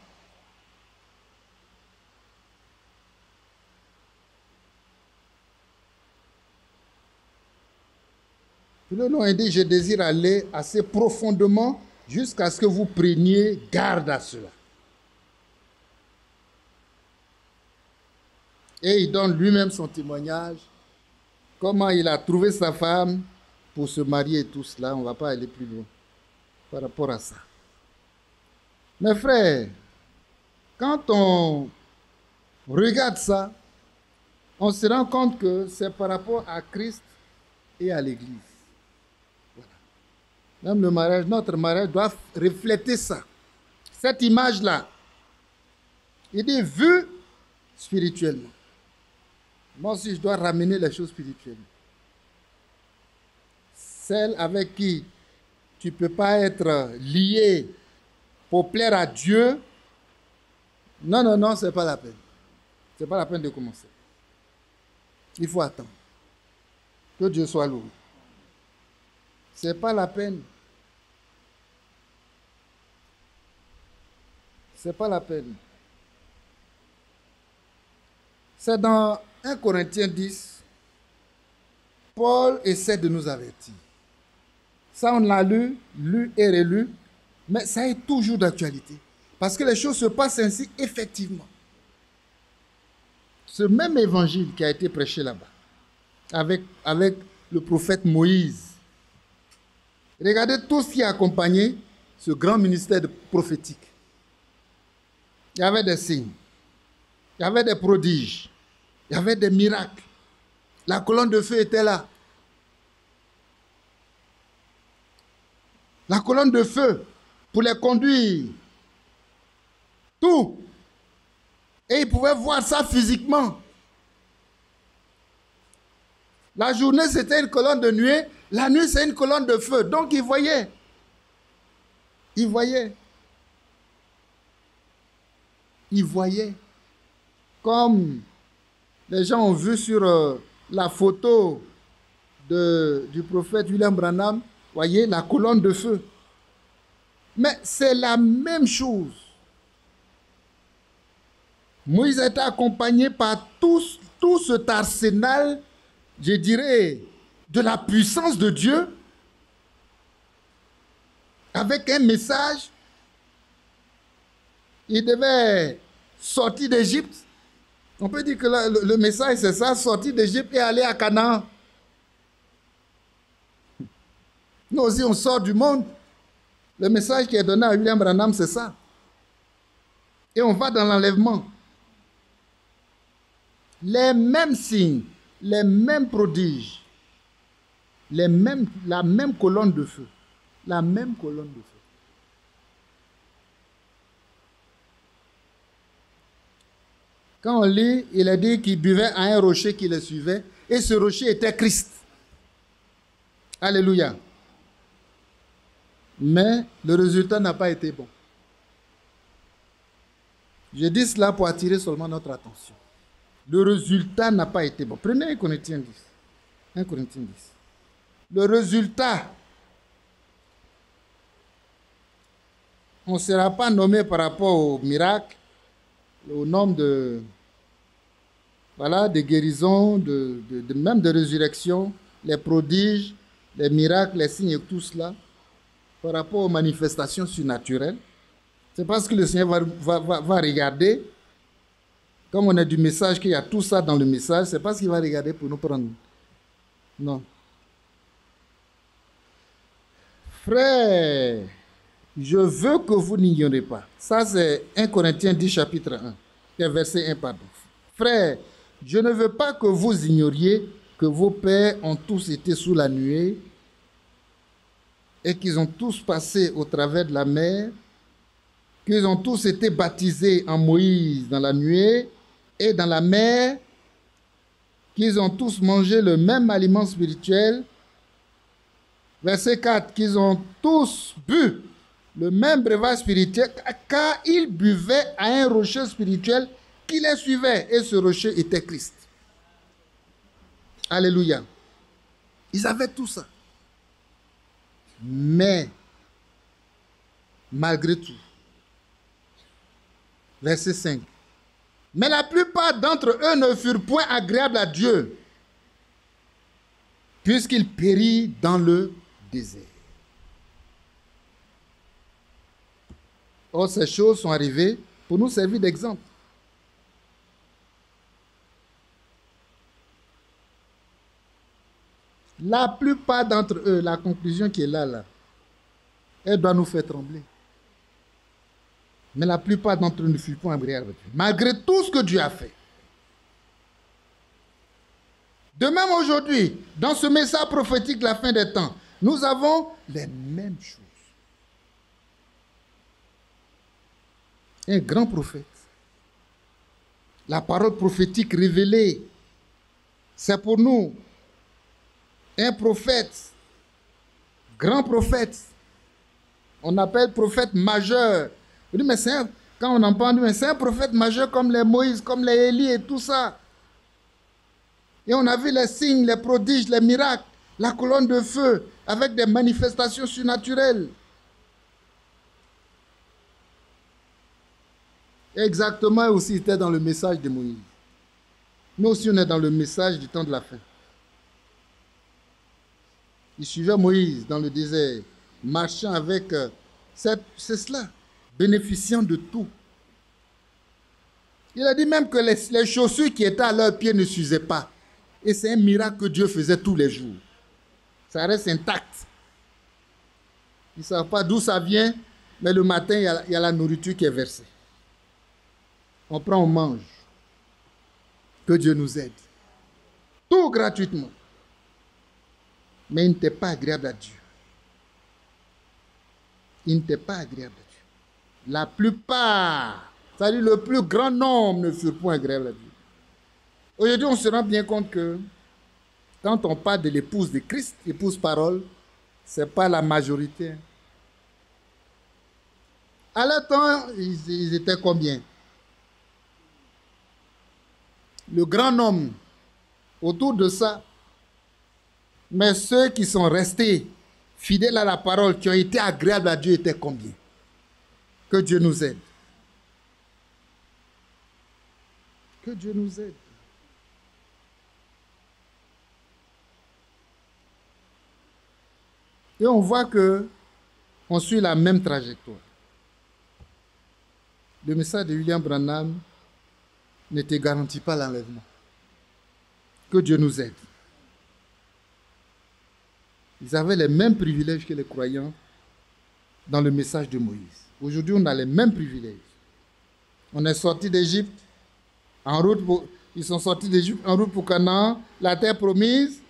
Le nom est dit, je désire aller assez profondément jusqu'à ce que vous preniez garde à cela. Et il donne lui-même son témoignage, comment il a trouvé sa femme pour se marier et tout cela. On ne va pas aller plus loin par rapport à ça. Mes frères, quand on regarde ça, on se rend compte que c'est par rapport à Christ et à l'Église. Même le mariage, notre mariage doit refléter ça. Cette image-là. Il dit, vu spirituellement. Moi aussi, je dois ramener les choses spirituellement. Celle avec qui tu ne peux pas être lié pour plaire à Dieu, non, non, non, ce n'est pas la peine. Ce n'est pas la peine de commencer. Il faut attendre. Que Dieu soit loué. Ce n'est pas la peine. Ce n'est pas la peine. C'est dans 1 Corinthiens 10, Paul essaie de nous avertir. Ça, on l'a lu et relu, mais ça est toujours d'actualité. Parce que les choses se passent ainsi effectivement. Ce même évangile qui a été prêché là-bas, avec le prophète Moïse. Regardez tout ce qui a accompagné ce grand ministère prophétique. Il y avait des signes, il y avait des prodiges, il y avait des miracles. La colonne de feu était là. La colonne de feu pour les conduire. Tout. Et ils pouvaient voir ça physiquement. La journée, c'était une colonne de nuée. La nuit, c'est une colonne de feu. Donc, ils voyaient. Ils voyaient. Ils voyaient. Comme les gens ont vu sur la photo du prophète William Branham, voyez, la colonne de feu. Mais c'est la même chose. Moïse a été accompagné par tout cet arsenal, je dirais, de la puissance de Dieu, avec un message. Il devait sortir d'Égypte. On peut dire que le message, c'est ça, sortir d'Égypte et aller à Canaan. Nous aussi, on sort du monde. Le message qui est donné à William Branham, c'est ça. Et on va dans l'enlèvement. Les mêmes signes, les mêmes prodiges, la même colonne de feu. La même colonne de feu. Quand on lit, il a dit qu'il buvait à un rocher qui le suivait, et ce rocher était Christ. Alléluia. Mais le résultat n'a pas été bon. Je dis cela pour attirer seulement notre attention. Le résultat n'a pas été bon. Prenez 1 Corinthiens 10. 1 Corinthiens 10. Le résultat, on ne sera pas nommé par rapport au miracle, au nombre de guérisons, même de résurrection, les prodiges, les miracles, les signes et tout cela, par rapport aux manifestations surnaturelles. C'est parce que le Seigneur va regarder, comme on a du message, qu'il y a tout ça dans le message, c'est parce qu'il va regarder pour nous prendre. Non. Frère, je veux que vous n'ignorez pas. Ça, c'est 1 Corinthiens 10, chapitre 1, verset 1, pardon. Frère, je ne veux pas que vous ignoriez que vos pères ont tous été sous la nuée et qu'ils ont tous passé au travers de la mer, qu'ils ont tous été baptisés en Moïse dans la nuée et dans la mer, qu'ils ont tous mangé le même aliment spirituel. Verset 4, qu'ils ont tous bu le même breuvage spirituel, car ils buvaient à un rocher spirituel qui les suivait, et ce rocher était Christ. Alléluia. Ils avaient tout ça. Mais, malgré tout, verset 5, mais la plupart d'entre eux ne furent point agréables à Dieu, puisqu'ils périrent dans le désert. Or, ces choses sont arrivées pour nous servir d'exemple. La plupart d'entre eux, la conclusion qui est là, elle doit nous faire trembler. Mais la plupart d'entre eux ne furent pas agréables à Dieu, malgré tout ce que Dieu a fait. De même aujourd'hui, dans ce message prophétique de la fin des temps, nous avons les mêmes choses. Un grand prophète, La parole prophétique révélée, c'est pour nous. Un prophète, grand prophète, on appelle prophète majeur. On dit, mais quand on entend, mais c'est un prophète majeur comme les Moïse, comme les Élie et tout ça. Et on a vu les signes, les prodiges, les miracles, la colonne de feu, avec des manifestations surnaturelles. Exactement aussi, c'était dans le message de Moïse. Nous aussi, on est dans le message du temps de la fin. Il suivait Moïse dans le désert, marchant avec... c'est cela, bénéficiant de tout. Il a dit même que les chaussures qui étaient à leurs pieds ne s'usaient pas. Et c'est un miracle que Dieu faisait tous les jours. Ça reste intact. Ils ne savent pas d'où ça vient, mais le matin, il y a la nourriture qui est versée. On prend, on mange. Que Dieu nous aide. Tout gratuitement. Mais il n'était pas agréable à Dieu. Il n'était pas agréable à Dieu. La plupart, c'est-à-dire le plus grand nombre, ne furent point agréables à Dieu. Aujourd'hui, on se rend bien compte que quand on parle de l'épouse de Christ, l'épouse parole, ce n'est pas la majorité. À leur temps, ils étaient combien? Le grand nombre autour de ça. Mais ceux qui sont restés fidèles à la parole, qui ont été agréables à Dieu, étaient combien? Que Dieu nous aide. Que Dieu nous aide. Et on voit que on suit la même trajectoire. Le message de William Branham ne te garantit pas l'enlèvement. Que Dieu nous aide. Ils avaient les mêmes privilèges que les croyants dans le message de Moïse. Aujourd'hui, on a les mêmes privilèges. On est sorti d'Égypte en route pour... Ils sont sortis d'Égypte en route pour Canaan, la terre promise,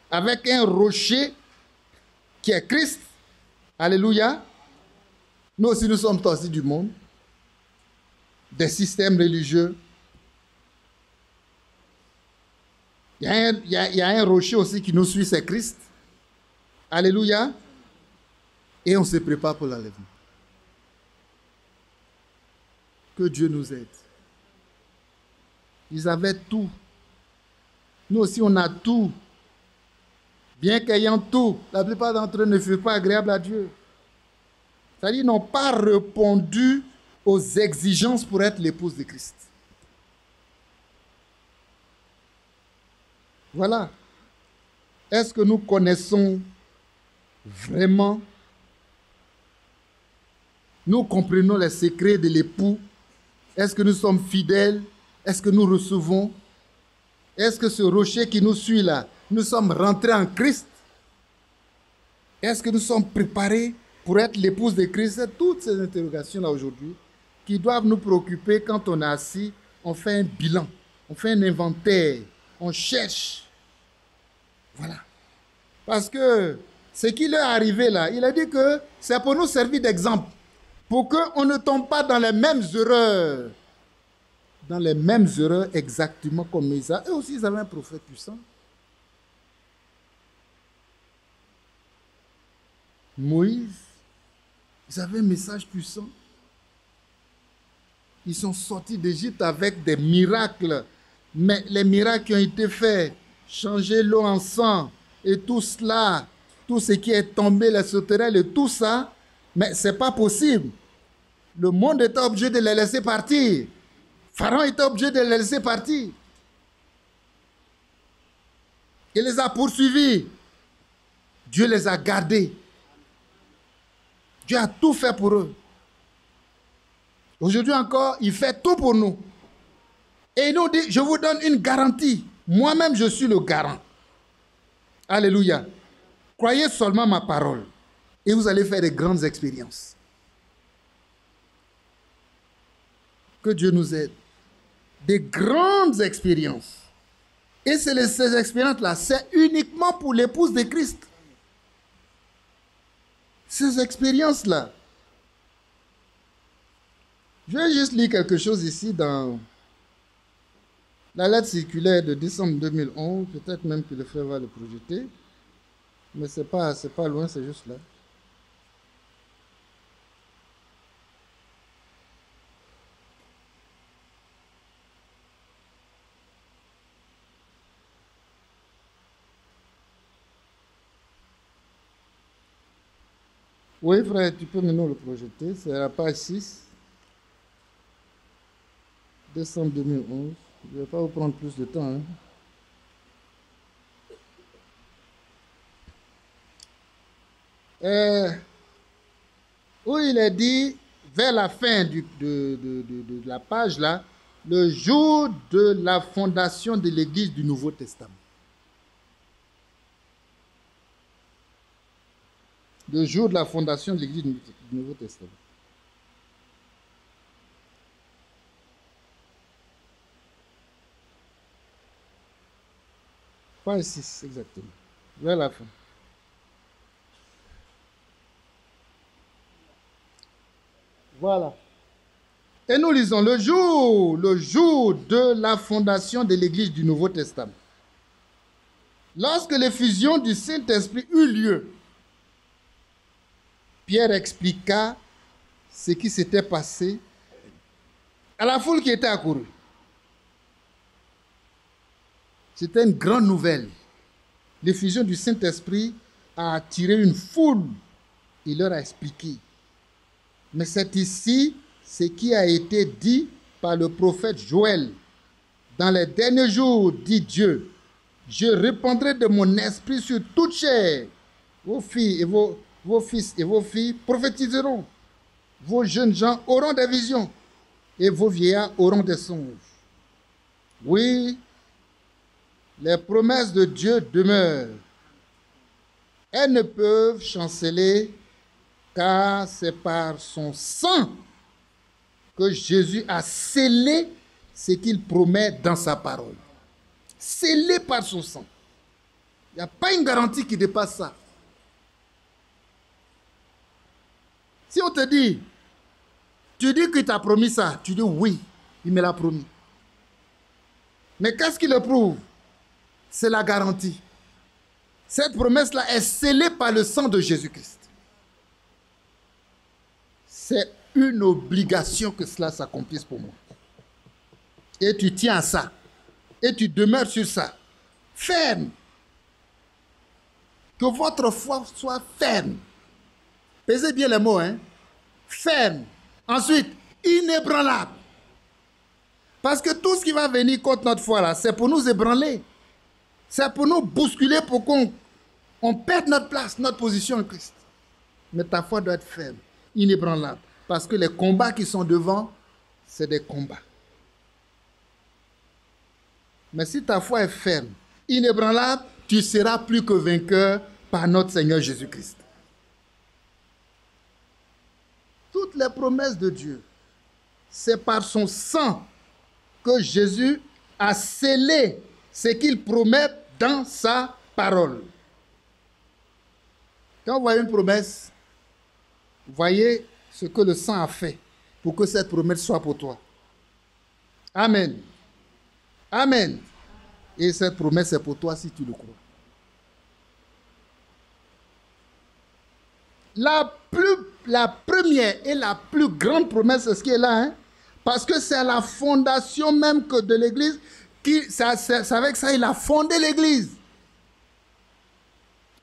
avec un rocher qui est Christ. Alléluia. Nous aussi, nous sommes sortis du monde, des systèmes religieux. Il y a un rocher aussi qui nous suit, c'est Christ. Alléluia. Et on se prépare pour l'enlèvement. Que Dieu nous aide. Ils avaient tout. Nous aussi, on a tout. Bien qu'ayant tout, la plupart d'entre eux ne furent pas agréables à Dieu. C'est-à-dire, ils n'ont pas répondu aux exigences pour être l'épouse de Christ. Voilà. Est-ce que nous connaissons vraiment, nous comprenons les secrets de l'époux? Est-ce que nous sommes fidèles? Est-ce que nous recevons? Est-ce que ce rocher qui nous suit là, nous sommes rentrés en Christ? Est-ce que nous sommes préparés pour être l'épouse de Christ? C'est toutes ces interrogations là aujourd'hui qui doivent nous préoccuper quand on est assis, on fait un bilan, on fait un inventaire, on cherche. Voilà. Parce que ce qui lui est arrivé là, il a dit que c'est pour nous servir d'exemple, pour qu'on ne tombe pas dans les mêmes erreurs. Dans les mêmes erreurs exactement comme Isa. Eux aussi, ils avaient un prophète puissant. Moïse, ils avaient un message puissant. Ils sont sortis d'Égypte avec des miracles. Mais les miracles qui ont été faits, changer l'eau en sang, et tout cela, tout ce qui est tombé, les sauterelles et tout ça, mais ce n'est pas possible. Le monde était obligé de les laisser partir. Pharaon était obligé de les laisser partir. Il les a poursuivis. Dieu les a gardés. Dieu a tout fait pour eux. Aujourd'hui encore, il fait tout pour nous. Et il nous dit, je vous donne une garantie. Moi-même, je suis le garant. Alléluia. Croyez seulement ma parole. Et vous allez faire de grandes expériences. Que Dieu nous aide. Des grandes expériences. Et ces expériences-là, c'est uniquement pour l'épouse de Christ. Ces expériences-là. Je vais juste lire quelque chose ici dans la lettre circulaire de décembre 2011. Peut-être même que le frère va le projeter. Mais c'est pas loin, c'est juste là. Oui, frère, tu peux maintenant le projeter. C'est à la page 6, décembre 2011. Je ne vais pas vous prendre plus de temps. Où il est dit, vers la fin de la page là, le jour de la fondation de l'Église du Nouveau Testament. Le jour de la fondation de l'Église du Nouveau Testament. Page 6, exactement. Vers la fin. Voilà. Et nous lisons le jour de la fondation de l'Église du Nouveau Testament. Lorsque l'effusion du Saint-Esprit eut lieu, Pierre expliqua ce qui s'était passé à la foule qui était accourue. C'était une grande nouvelle. L'effusion du Saint-Esprit a attiré une foule. Il leur a expliqué. Mais c'est ici ce qui a été dit par le prophète Joël. Dans les derniers jours, dit Dieu, je répandrai de mon esprit sur toute chair. Vos filles et vos fils et vos filles prophétiseront. Vos jeunes gens auront des visions et vos vieillards auront des songes. Oui, les promesses de Dieu demeurent. Elles ne peuvent chanceler car c'est par son sang que Jésus a scellé ce qu'il promet dans sa parole. Scellé par son sang. Il n'y a pas une garantie qui dépasse ça. Si on te dit, tu dis qu'il t'a promis ça, tu dis oui, il me l'a promis. Mais qu'est-ce qui le prouve? C'est la garantie. Cette promesse-là est scellée par le sang de Jésus-Christ. C'est une obligation que cela s'accomplisse pour moi. Et tu tiens à ça. Et tu demeures sur ça. Ferme. Que votre foi soit ferme. Pesez bien les mots, hein. Ferme. Ensuite, inébranlable. Parce que tout ce qui va venir contre notre foi, là, c'est pour nous ébranler. C'est pour nous bousculer, pour qu'on perde notre place, notre position en Christ. Mais ta foi doit être ferme, inébranlable. Parce que les combats qui sont devant, c'est des combats. Mais si ta foi est ferme, inébranlable, tu seras plus que vainqueur par notre Seigneur Jésus-Christ. Toutes les promesses de Dieu, c'est par son sang que Jésus a scellé ce qu'il promet dans sa parole. Quand vous voyez une promesse, voyez ce que le sang a fait pour que cette promesse soit pour toi. Amen. Amen. Et cette promesse est pour toi si tu le crois. La première et la plus grande promesse, c'est ce qui est là, hein? Parce que c'est la fondation même que de l'Église. C'est avec ça il a fondé l'Église.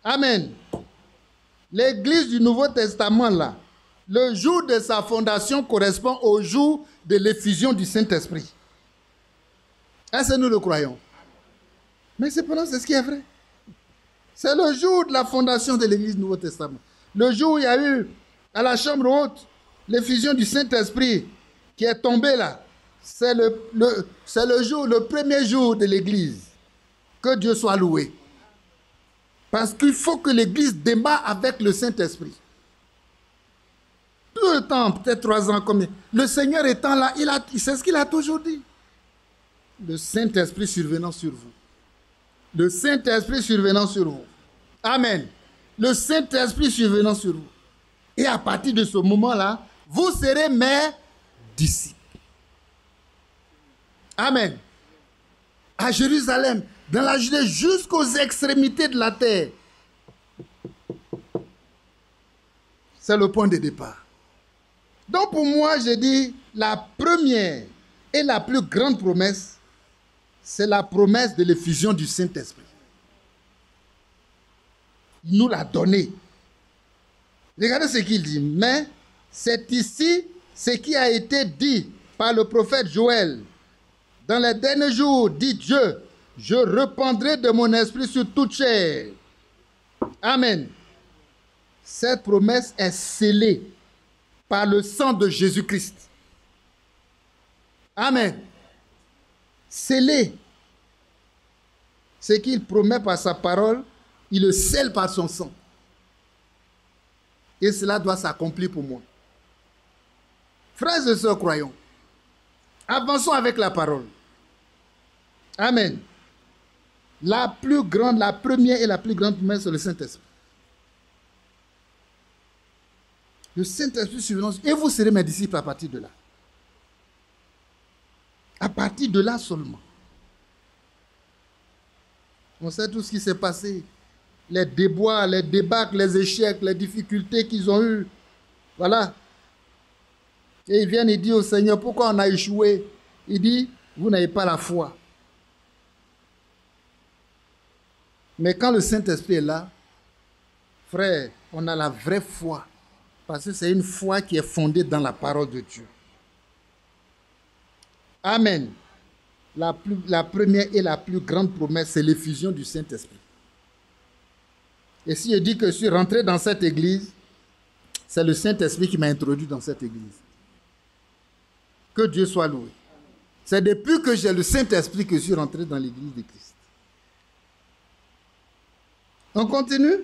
Amen. L'Église du Nouveau Testament, là, le jour de sa fondation correspond au jour de l'effusion du Saint-Esprit. Est-ce que nous le croyons? Mais cependant, c'est ce qui est vrai. C'est le jour de la fondation de l'Église du Nouveau Testament. Le jour où il y a eu, à la chambre haute, l'effusion du Saint-Esprit qui est tombé là. C'est le jour, le premier jour de l'Église. Que Dieu soit loué. Parce qu'il faut que l'Église démarre avec le Saint-Esprit. Tout le temps, peut-être 3 ans, combien. Le Seigneur étant là, c'est ce qu'il a toujours dit. Le Saint-Esprit survenant sur vous. Le Saint-Esprit survenant sur vous. Amen. Le Saint-Esprit survenant sur vous. Et à partir de ce moment-là, vous serez mes disciples. Amen. À Jérusalem, dans la Judée, jusqu'aux extrémités de la terre. C'est le point de départ. Donc pour moi, je dis, la première et la plus grande promesse, c'est la promesse de l'effusion du Saint-Esprit. Il nous l'a donné. Regardez ce qu'il dit. Mais c'est ici ce qui a été dit par le prophète Joël. Dans les derniers jours, dit Dieu, je répandrai de mon esprit sur toute chair. Amen. Cette promesse est scellée par le sang de Jésus-Christ. Amen. Scellée. Ce qu'il promet par sa parole, il le scelle par son sang. Et cela doit s'accomplir pour moi. Frères et sœurs croyants, avançons avec la parole. Amen. La plus grande, la première et la plus grande promesse, c'est le Saint-Esprit. Le Saint-Esprit suffira et vous serez mes disciples à partir de là. À partir de là seulement. On sait tout ce qui s'est passé. Les déboires, les débâcles, les échecs, les difficultés qu'ils ont eues. Voilà. Et ils viennent et disent au Seigneur, pourquoi on a échoué? Il dit, vous n'avez pas la foi. Mais quand le Saint-Esprit est là, frère, on a la vraie foi. Parce que c'est une foi qui est fondée dans la parole de Dieu. Amen. La première et la plus grande promesse, c'est l'effusion du Saint-Esprit. Et si je dis que je suis rentré dans cette église, c'est le Saint-Esprit qui m'a introduit dans cette église. Que Dieu soit loué. C'est depuis que j'ai le Saint-Esprit que je suis rentré dans l'église de Christ. On continue.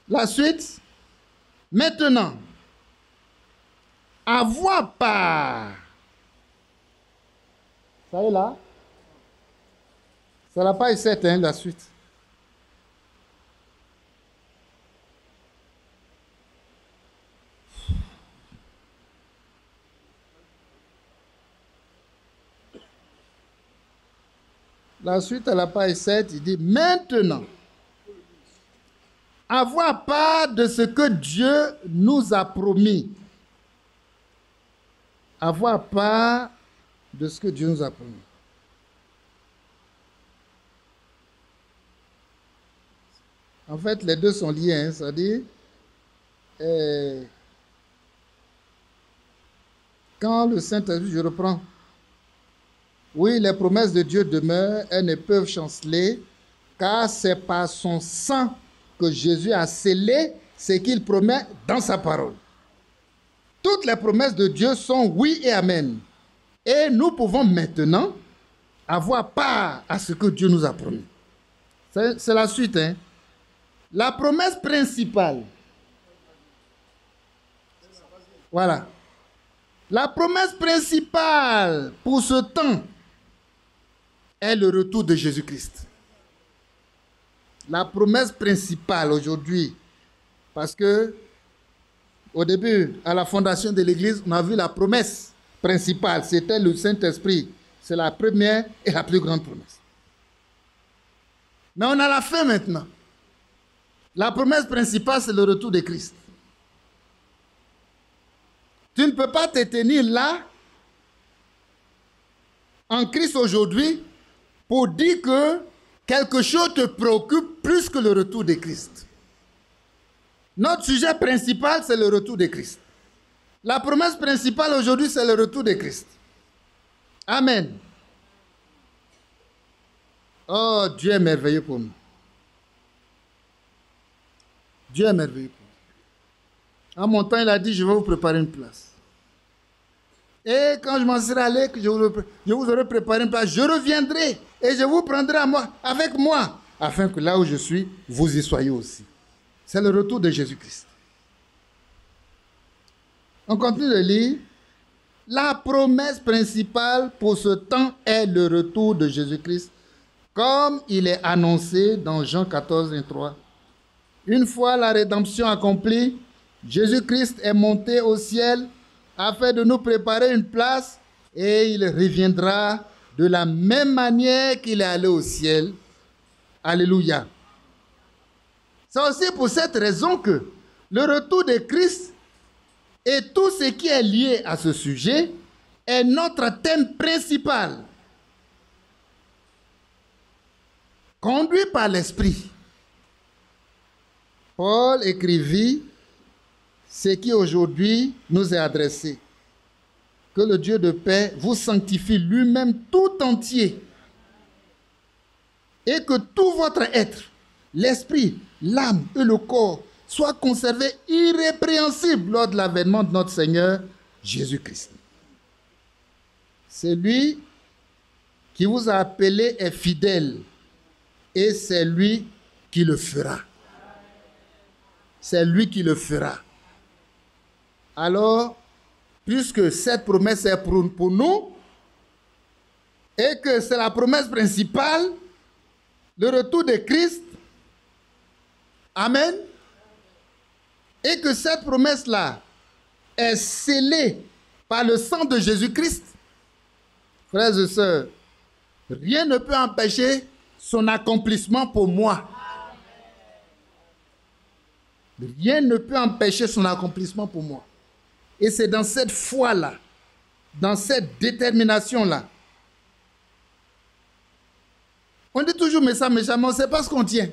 La suite. Maintenant, avoir part. Ça est là. Ça n'a pas été hein, la suite. La suite à la page 7, il dit maintenant, avoir part de ce que Dieu nous a promis. Avoir part de ce que Dieu nous a promis. En fait, les deux sont liés, hein, c'est-à-dire, quand le Saint-Esprit, je reprends, oui, les promesses de Dieu demeurent, elles ne peuvent chanceler, car c'est par son sang que Jésus a scellé ce qu'il promet dans sa parole. Toutes les promesses de Dieu sont oui et amen. Et nous pouvons maintenant avoir part à ce que Dieu nous a promis. C'est la suite. Hein? La promesse principale. Voilà. La promesse principale pour ce temps est le retour de Jésus-Christ. La promesse principale aujourd'hui, parce que au début, à la fondation de l'Église, on a vu la promesse principale, c'était le Saint-Esprit. C'est la première et la plus grande promesse. Mais on a la fin maintenant. La promesse principale, c'est le retour de Christ. Tu ne peux pas te tenir là, en Christ aujourd'hui, pour dire que quelque chose te préoccupe plus que le retour de Christ. Notre sujet principal, c'est le retour de Christ. La promesse principale aujourd'hui, c'est le retour de Christ. Amen. Oh, Dieu est merveilleux pour nous. Dieu est merveilleux pour nous. En mon temps, il a dit, je vais vous préparer une place. Et quand je m'en serai allé, que je vous aurai préparé une place, je reviendrai et je vous prendrai avec moi, afin que là où je suis, vous y soyez aussi. C'est le retour de Jésus-Christ. On continue de lire. La promesse principale pour ce temps est le retour de Jésus-Christ, comme il est annoncé dans Jean 14, 23. Une fois la rédemption accomplie, Jésus-Christ est monté au ciel afin de nous préparer une place, et il reviendra de la même manière qu'il est allé au ciel. Alléluia. C'est aussi pour cette raison que le retour de Christ et tout ce qui est lié à ce sujet est notre thème principal. Conduit par l'Esprit, Paul écrivit ce qui aujourd'hui nous est adressé. Que le Dieu de paix vous sanctifie lui-même tout entier et que tout votre être, l'esprit, l'âme et le corps soient conservés irrépréhensibles lors de l'avènement de notre Seigneur Jésus-Christ. Celui qui vous a appelé est fidèle et c'est lui qui le fera. C'est lui qui le fera. Alors, puisque cette promesse est pour nous et que c'est la promesse principale, le retour de Christ, amen, et que cette promesse-là est scellée par le sang de Jésus-Christ, frères et sœurs, rien ne peut empêcher son accomplissement pour moi. Rien ne peut empêcher son accomplissement pour moi. Et c'est dans cette foi-là, dans cette détermination-là. On dit toujours mais ça méchamment, on ne sait pas ce qu'on tient.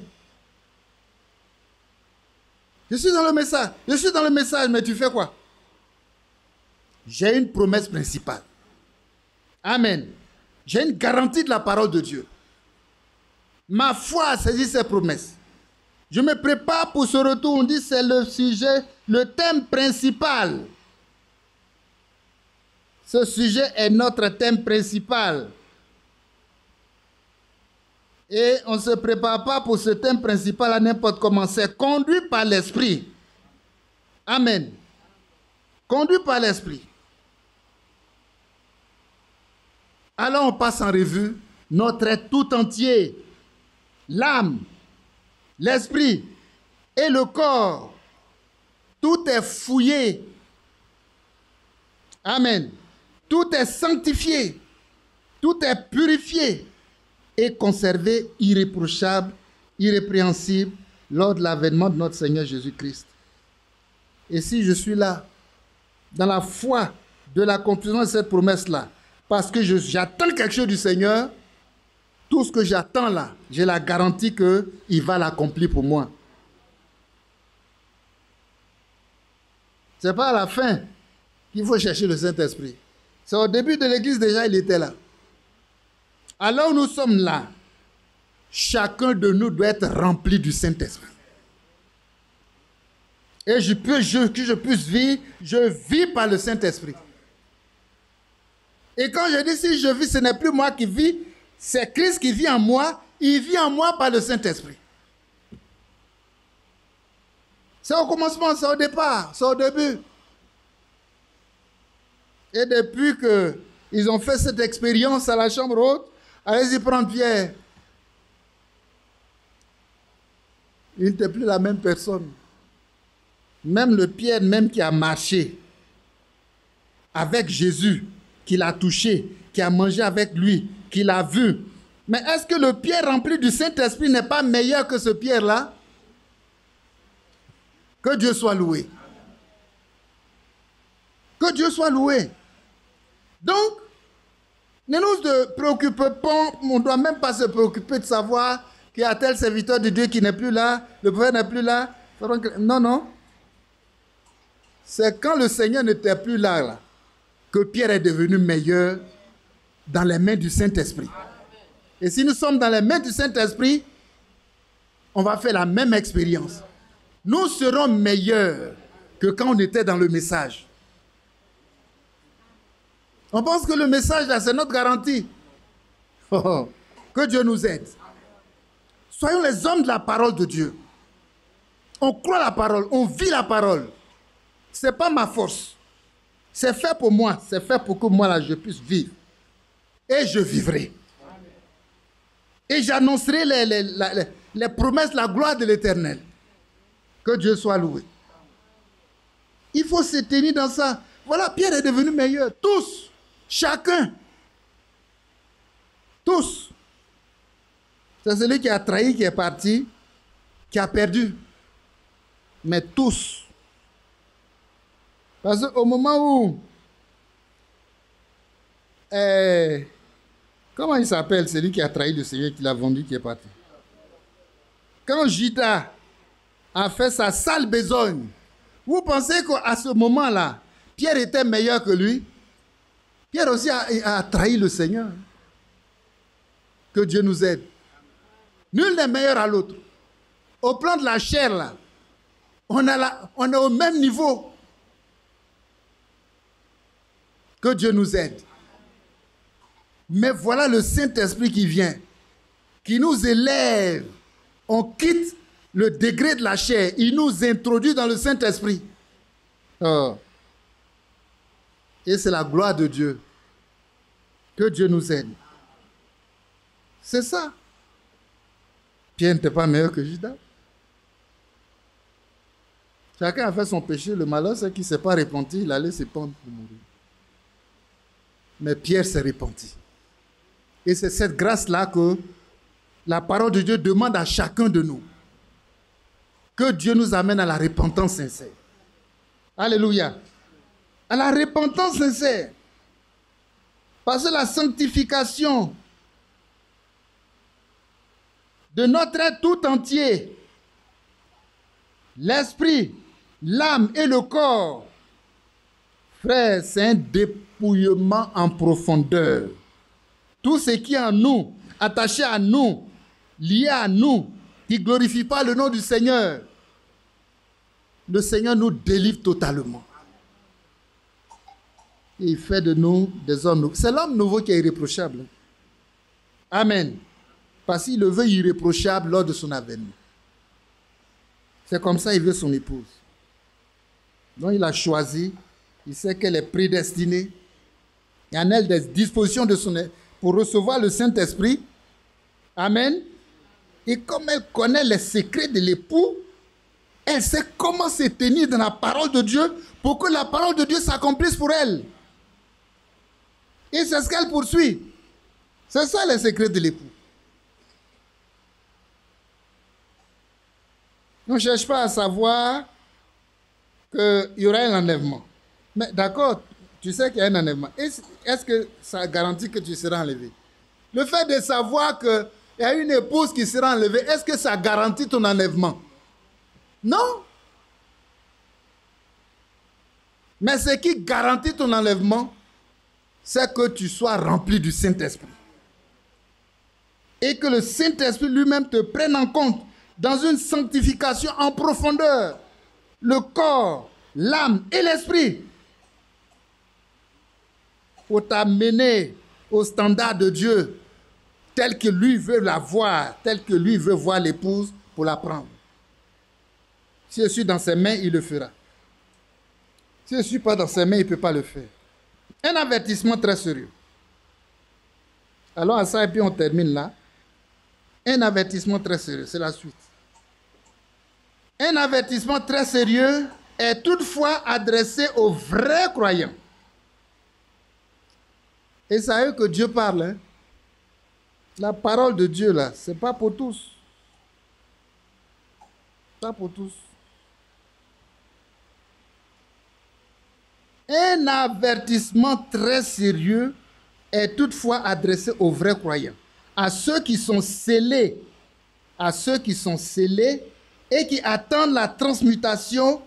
Je suis dans le message, mais tu fais quoi? J'ai une promesse principale. Amen. J'ai une garantie de la parole de Dieu. Ma foi a saisi ces promesses. Je me prépare pour ce retour. On dit c'est le sujet, le thème principal. Ce sujet est notre thème principal. Et on ne se prépare pas pour ce thème principal à n'importe comment. C'est conduit par l'Esprit. Amen. Conduit par l'Esprit. Alors on passe en revue notre être tout entier. L'âme, l'esprit et le corps. Tout est fouillé. Amen. Tout est sanctifié. Tout est purifié et conservé irréprochable, irrépréhensible lors de l'avènement de notre Seigneur Jésus-Christ. Et si je suis là, dans la foi de l'accomplissement de cette promesse-là, parce que j'attends quelque chose du Seigneur, tout ce que j'attends là, j'ai la garantie qu'il va l'accomplir pour moi. Ce n'est pas à la fin qu'il faut chercher le Saint-Esprit. C'est au début de l'Église déjà, il était là. Alors nous sommes là. Chacun de nous doit être rempli du Saint-Esprit. Et que je puisse vivre, je vis par le Saint-Esprit. Et quand je dis si je vis, ce n'est plus moi qui vis, c'est Christ qui vit en moi, il vit en moi par le Saint-Esprit. C'est au commencement, c'est au départ, c'est au début. Et depuis qu'ils ont fait cette expérience à la chambre haute, allez-y prendre Pierre. Il n'était plus la même personne. Même le Pierre même qui a marché avec Jésus, qui l'a touché, qui a mangé avec lui, qui l'a vu. Mais est-ce que le Pierre rempli du Saint-Esprit n'est pas meilleur que ce Pierre-là? Que Dieu soit loué. Que Dieu soit loué. Donc, ne nous préoccupons pas, on ne doit même pas se préoccuper de savoir qu'il y a tel serviteur de Dieu qui n'est plus là, le prophète n'est plus là. Non, non. C'est quand le Seigneur n'était plus là, que Pierre est devenu meilleur dans les mains du Saint-Esprit. Et si nous sommes dans les mains du Saint-Esprit, on va faire la même expérience. Nous serons meilleurs que quand on était dans le message. On pense que le message, là, c'est notre garantie. Oh, que Dieu nous aide. Soyons les hommes de la parole de Dieu. On croit la parole, on vit la parole. Ce n'est pas ma force. C'est fait pour moi. C'est fait pour que moi, là, je puisse vivre. Et je vivrai. Et j'annoncerai les promesses, la gloire de l'Éternel. Que Dieu soit loué. Il faut se tenir dans ça. voilà, Pierre est devenu meilleur. Tous, chacun. Tous. C'est celui qui a trahi, qui est parti, qui a perdu. Mais tous. Parce qu'au moment où... comment il s'appelle, celui qui a trahi le Seigneur, qui l'a vendu, qui est parti? Quand Judas a fait sa sale besogne, vous pensez qu'à ce moment-là, Pierre était meilleur que lui? Pierre aussi a trahi le Seigneur. Que Dieu nous aide. Nul n'est meilleur à l'autre. Au plan de la chair, là, on est au même niveau. Que Dieu nous aide. Mais voilà le Saint-Esprit qui vient, qui nous élève. On quitte le degré de la chair. Il nous introduit dans le Saint-Esprit. Oh. Et c'est la gloire de Dieu. Que Dieu nous aide. C'est ça. Pierre n'était pas meilleur que Judas. Chacun a fait son péché. Le malheur, c'est qu'il ne s'est pas repenti. Il allait se pendre pour mourir. Mais Pierre s'est repenti. Et c'est cette grâce-là que la parole de Dieu demande à chacun de nous. Que Dieu nous amène à la repentance sincère. Alléluia. À la repentance sincère. Parce que la sanctification de notre être tout entier, l'esprit, l'âme et le corps, frère, c'est un dépouillement en profondeur. Tout ce qui est en nous, attaché à nous, lié à nous, qui ne glorifie pas le nom du Seigneur, le Seigneur nous délivre totalement. Et il fait de nous des hommes nouveaux. C'est l'homme nouveau qui est irréprochable. Amen. Parce qu'il le veut irréprochable lors de son avènement. C'est comme ça qu'il veut son épouse. Donc il a choisi, il sait qu'elle est prédestinée. Il y en a des dispositions de son pour recevoir le Saint-Esprit. Amen. Et comme elle connaît les secrets de l'époux, elle sait comment se tenir dans la parole de Dieu pour que la parole de Dieu s'accomplisse pour elle. Et c'est ce qu'elle poursuit. C'est ça les secrets de l'époux. On ne cherche pas à savoir qu'il y aura un enlèvement. Mais d'accord, tu sais qu'il y a un enlèvement. Est-ce que ça garantit que tu seras enlevé? Le fait de savoir qu'il y a une épouse qui sera enlevée, est-ce que ça garantit ton enlèvement? Non. Mais ce qui garantit ton enlèvement, c'est que tu sois rempli du Saint-Esprit. Et que le Saint-Esprit lui-même te prenne en compte dans une sanctification en profondeur. Le corps, l'âme et l'esprit. Pour t'amener au standard de Dieu, tel que lui veut la voir, tel que lui veut voir l'épouse pour la prendre. Si je suis dans ses mains, il le fera. Si je ne suis pas dans ses mains, il ne peut pas le faire. Un avertissement très sérieux. Allons à ça et puis on termine là. Un avertissement très sérieux, c'est la suite. Un avertissement très sérieux est toutefois adressé aux vrais croyants. Et c'est à eux que Dieu parle. Hein? La parole de Dieu, là, ce n'est pas pour tous. Pas pour tous. Un avertissement très sérieux est toutefois adressé aux vrais croyants, à ceux qui sont scellés, et qui attendent la transmutation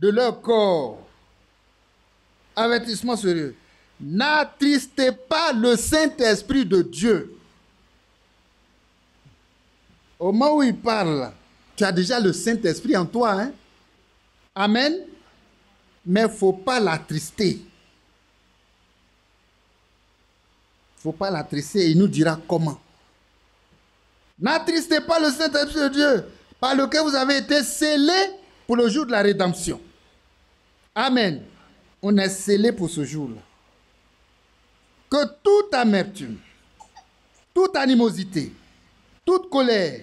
de leur corps. Avertissement sérieux. N'attristez pas le Saint-Esprit de Dieu. Au moment où il parle, tu as déjà le Saint-Esprit en toi. Hein? Amen. Mais il ne faut pas l'attrister. Il ne faut pas l'attrister. Il nous dira comment. N'attristez pas le Saint-Esprit de Dieu, par lequel vous avez été scellés pour le jour de la rédemption. Amen. On est scellés pour ce jour-là. Que toute amertume, toute animosité, toute colère,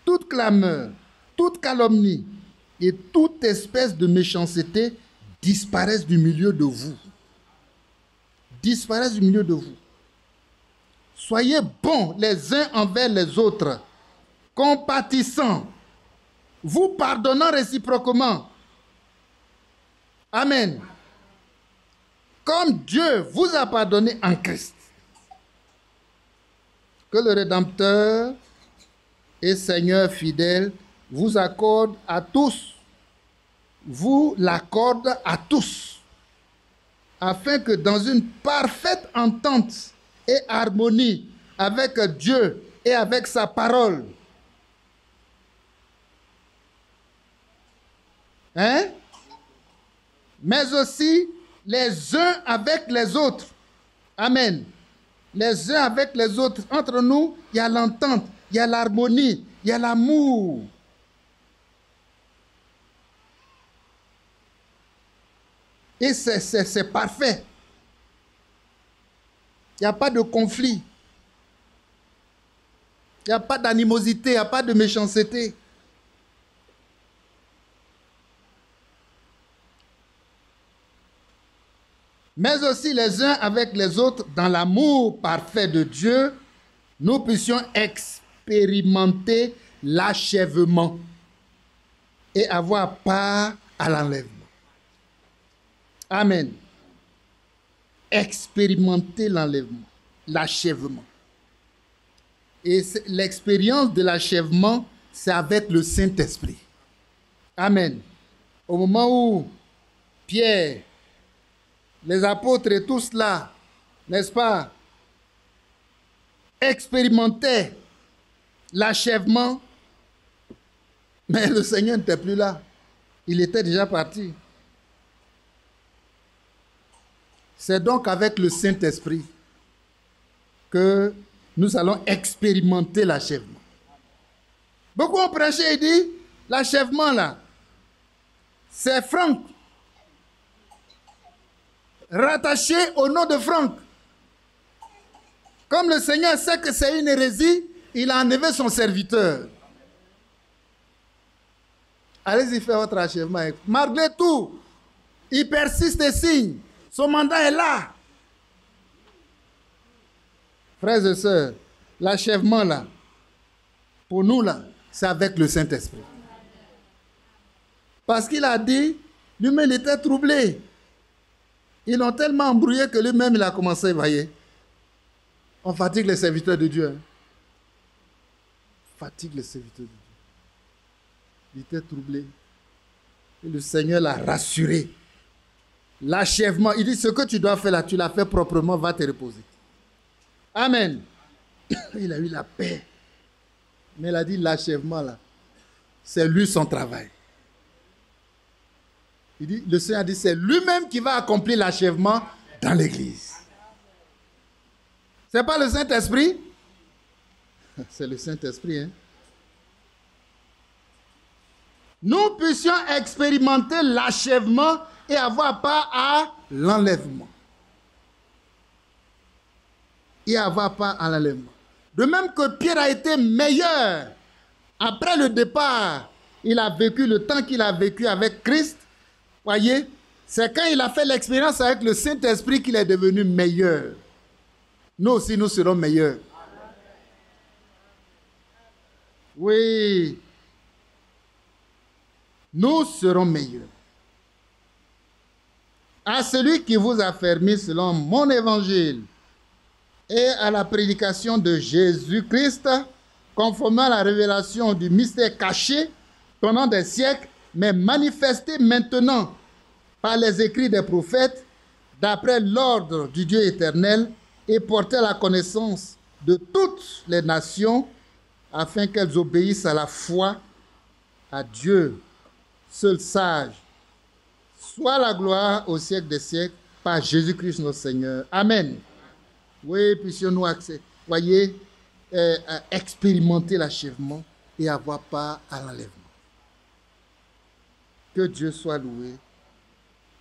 toute clameur, toute calomnie et toute espèce de méchanceté disparaissent du milieu de vous. disparaisse du milieu de vous. Soyez bons les uns envers les autres, compatissants, vous pardonnant réciproquement. Amen. Comme Dieu vous a pardonné en Christ. Que le Rédempteur et Seigneur fidèle vous accorde à tous, vous l'accorde à tous, afin que dans une parfaite entente et harmonie avec Dieu et avec sa parole, mais aussi les uns avec les autres. Amen. Les uns avec les autres. Entre nous, il y a l'entente, il y a l'harmonie, il y a l'amour. Et c'est parfait. Il n'y a pas de conflit. Il n'y a pas d'animosité, il n'y a pas de méchanceté. Mais aussi les uns avec les autres, dans l'amour parfait de Dieu, nous puissions expérimenter l'achèvement et avoir part à l'enlèvement. Amen. Expérimenter l'enlèvement, l'achèvement. Et l'expérience de l'achèvement, c'est avec le Saint-Esprit. Amen. Au moment où Pierre, les apôtres et tous là, n'est-ce pas, expérimentaient l'achèvement, mais le Seigneur n'était plus là. Il était déjà parti. C'est donc avec le Saint-Esprit que nous allons expérimenter l'achèvement. Beaucoup ont prêché et dit, l'achèvement là, c'est Franck. Rattaché au nom de Franck. Comme le Seigneur sait que c'est une hérésie, il a enlevé son serviteur. Allez-y faire votre achèvement. Malgré tout, il persiste et signe. Son mandat est là. Frères et sœurs, l'achèvement là, pour nous là, c'est avec le Saint-Esprit. Parce qu'il a dit, lui-même il était troublé. Ils l'ont tellement embrouillé que lui-même il a commencé, voyez. On fatigue les serviteurs de Dieu. Hein. Fatigue les serviteurs de Dieu. Il était troublé. Et le Seigneur l'a rassuré. L'achèvement, il dit, ce que tu dois faire là, tu l'as fait proprement, va te reposer. Amen. Il a eu la paix. Mais il a dit, l'achèvement là, c'est lui son travail. Il dit, le Seigneur a dit, c'est lui-même qui va accomplir l'achèvement dans l'église. C'est pas le Saint-Esprit? C'est le Saint-Esprit, hein? Nous puissions expérimenter l'achèvement et avoir part à l'enlèvement. Et avoir part à l'enlèvement. De même que Pierre a été meilleur après le départ, il a vécu le temps qu'il a vécu avec Christ. Voyez, c'est quand il a fait l'expérience avec le Saint-Esprit qu'il est devenu meilleur. Nous aussi, nous serons meilleurs. Oui. Nous serons meilleurs. À celui qui vous a fermé selon mon évangile et à la prédication de Jésus-Christ, conformément à la révélation du mystère caché pendant des siècles, mais manifesté maintenant par les écrits des prophètes, d'après l'ordre du Dieu éternel, et porté à la connaissance de toutes les nations, afin qu'elles obéissent à la foi, à Dieu, seul sage. Soit la gloire au siècle des siècles, par Jésus-Christ notre Seigneur. Amen. Oui, puissions-nous voyez, expérimenter l'achèvement et avoir part à l'enlèvement. Que Dieu soit loué.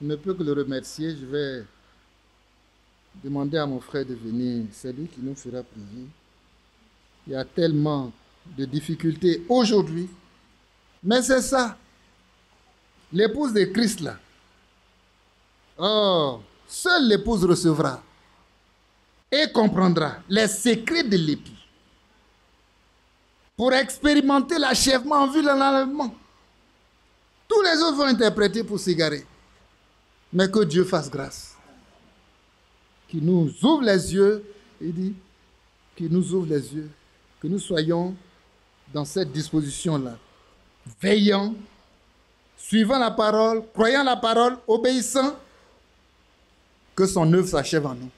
Je ne peux que le remercier. Je vais demander à mon frère de venir. C'est lui qui nous fera prier. Il y a tellement de difficultés aujourd'hui. Mais c'est ça. L'épouse de Christ là. Oh, seule l'épouse recevra. et comprendra les secrets de l'épi pour expérimenter l'achèvement en vue de l'enlèvement. Tous les autres vont interpréter pour s'égarer. Mais que Dieu fasse grâce. Qu'il nous ouvre les yeux, il dit, qu'il nous ouvre les yeux, que nous soyons dans cette disposition-là, veillant, suivant la parole, croyant la parole, obéissant, que son œuvre s'achève en nous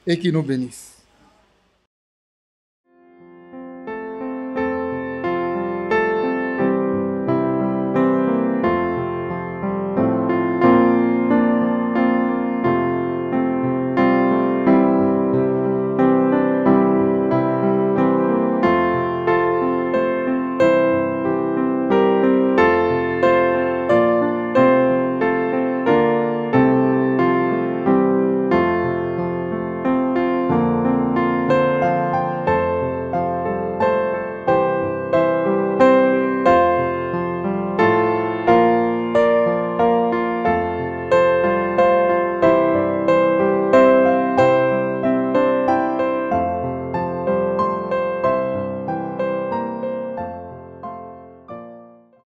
et qu'il nous bénisse.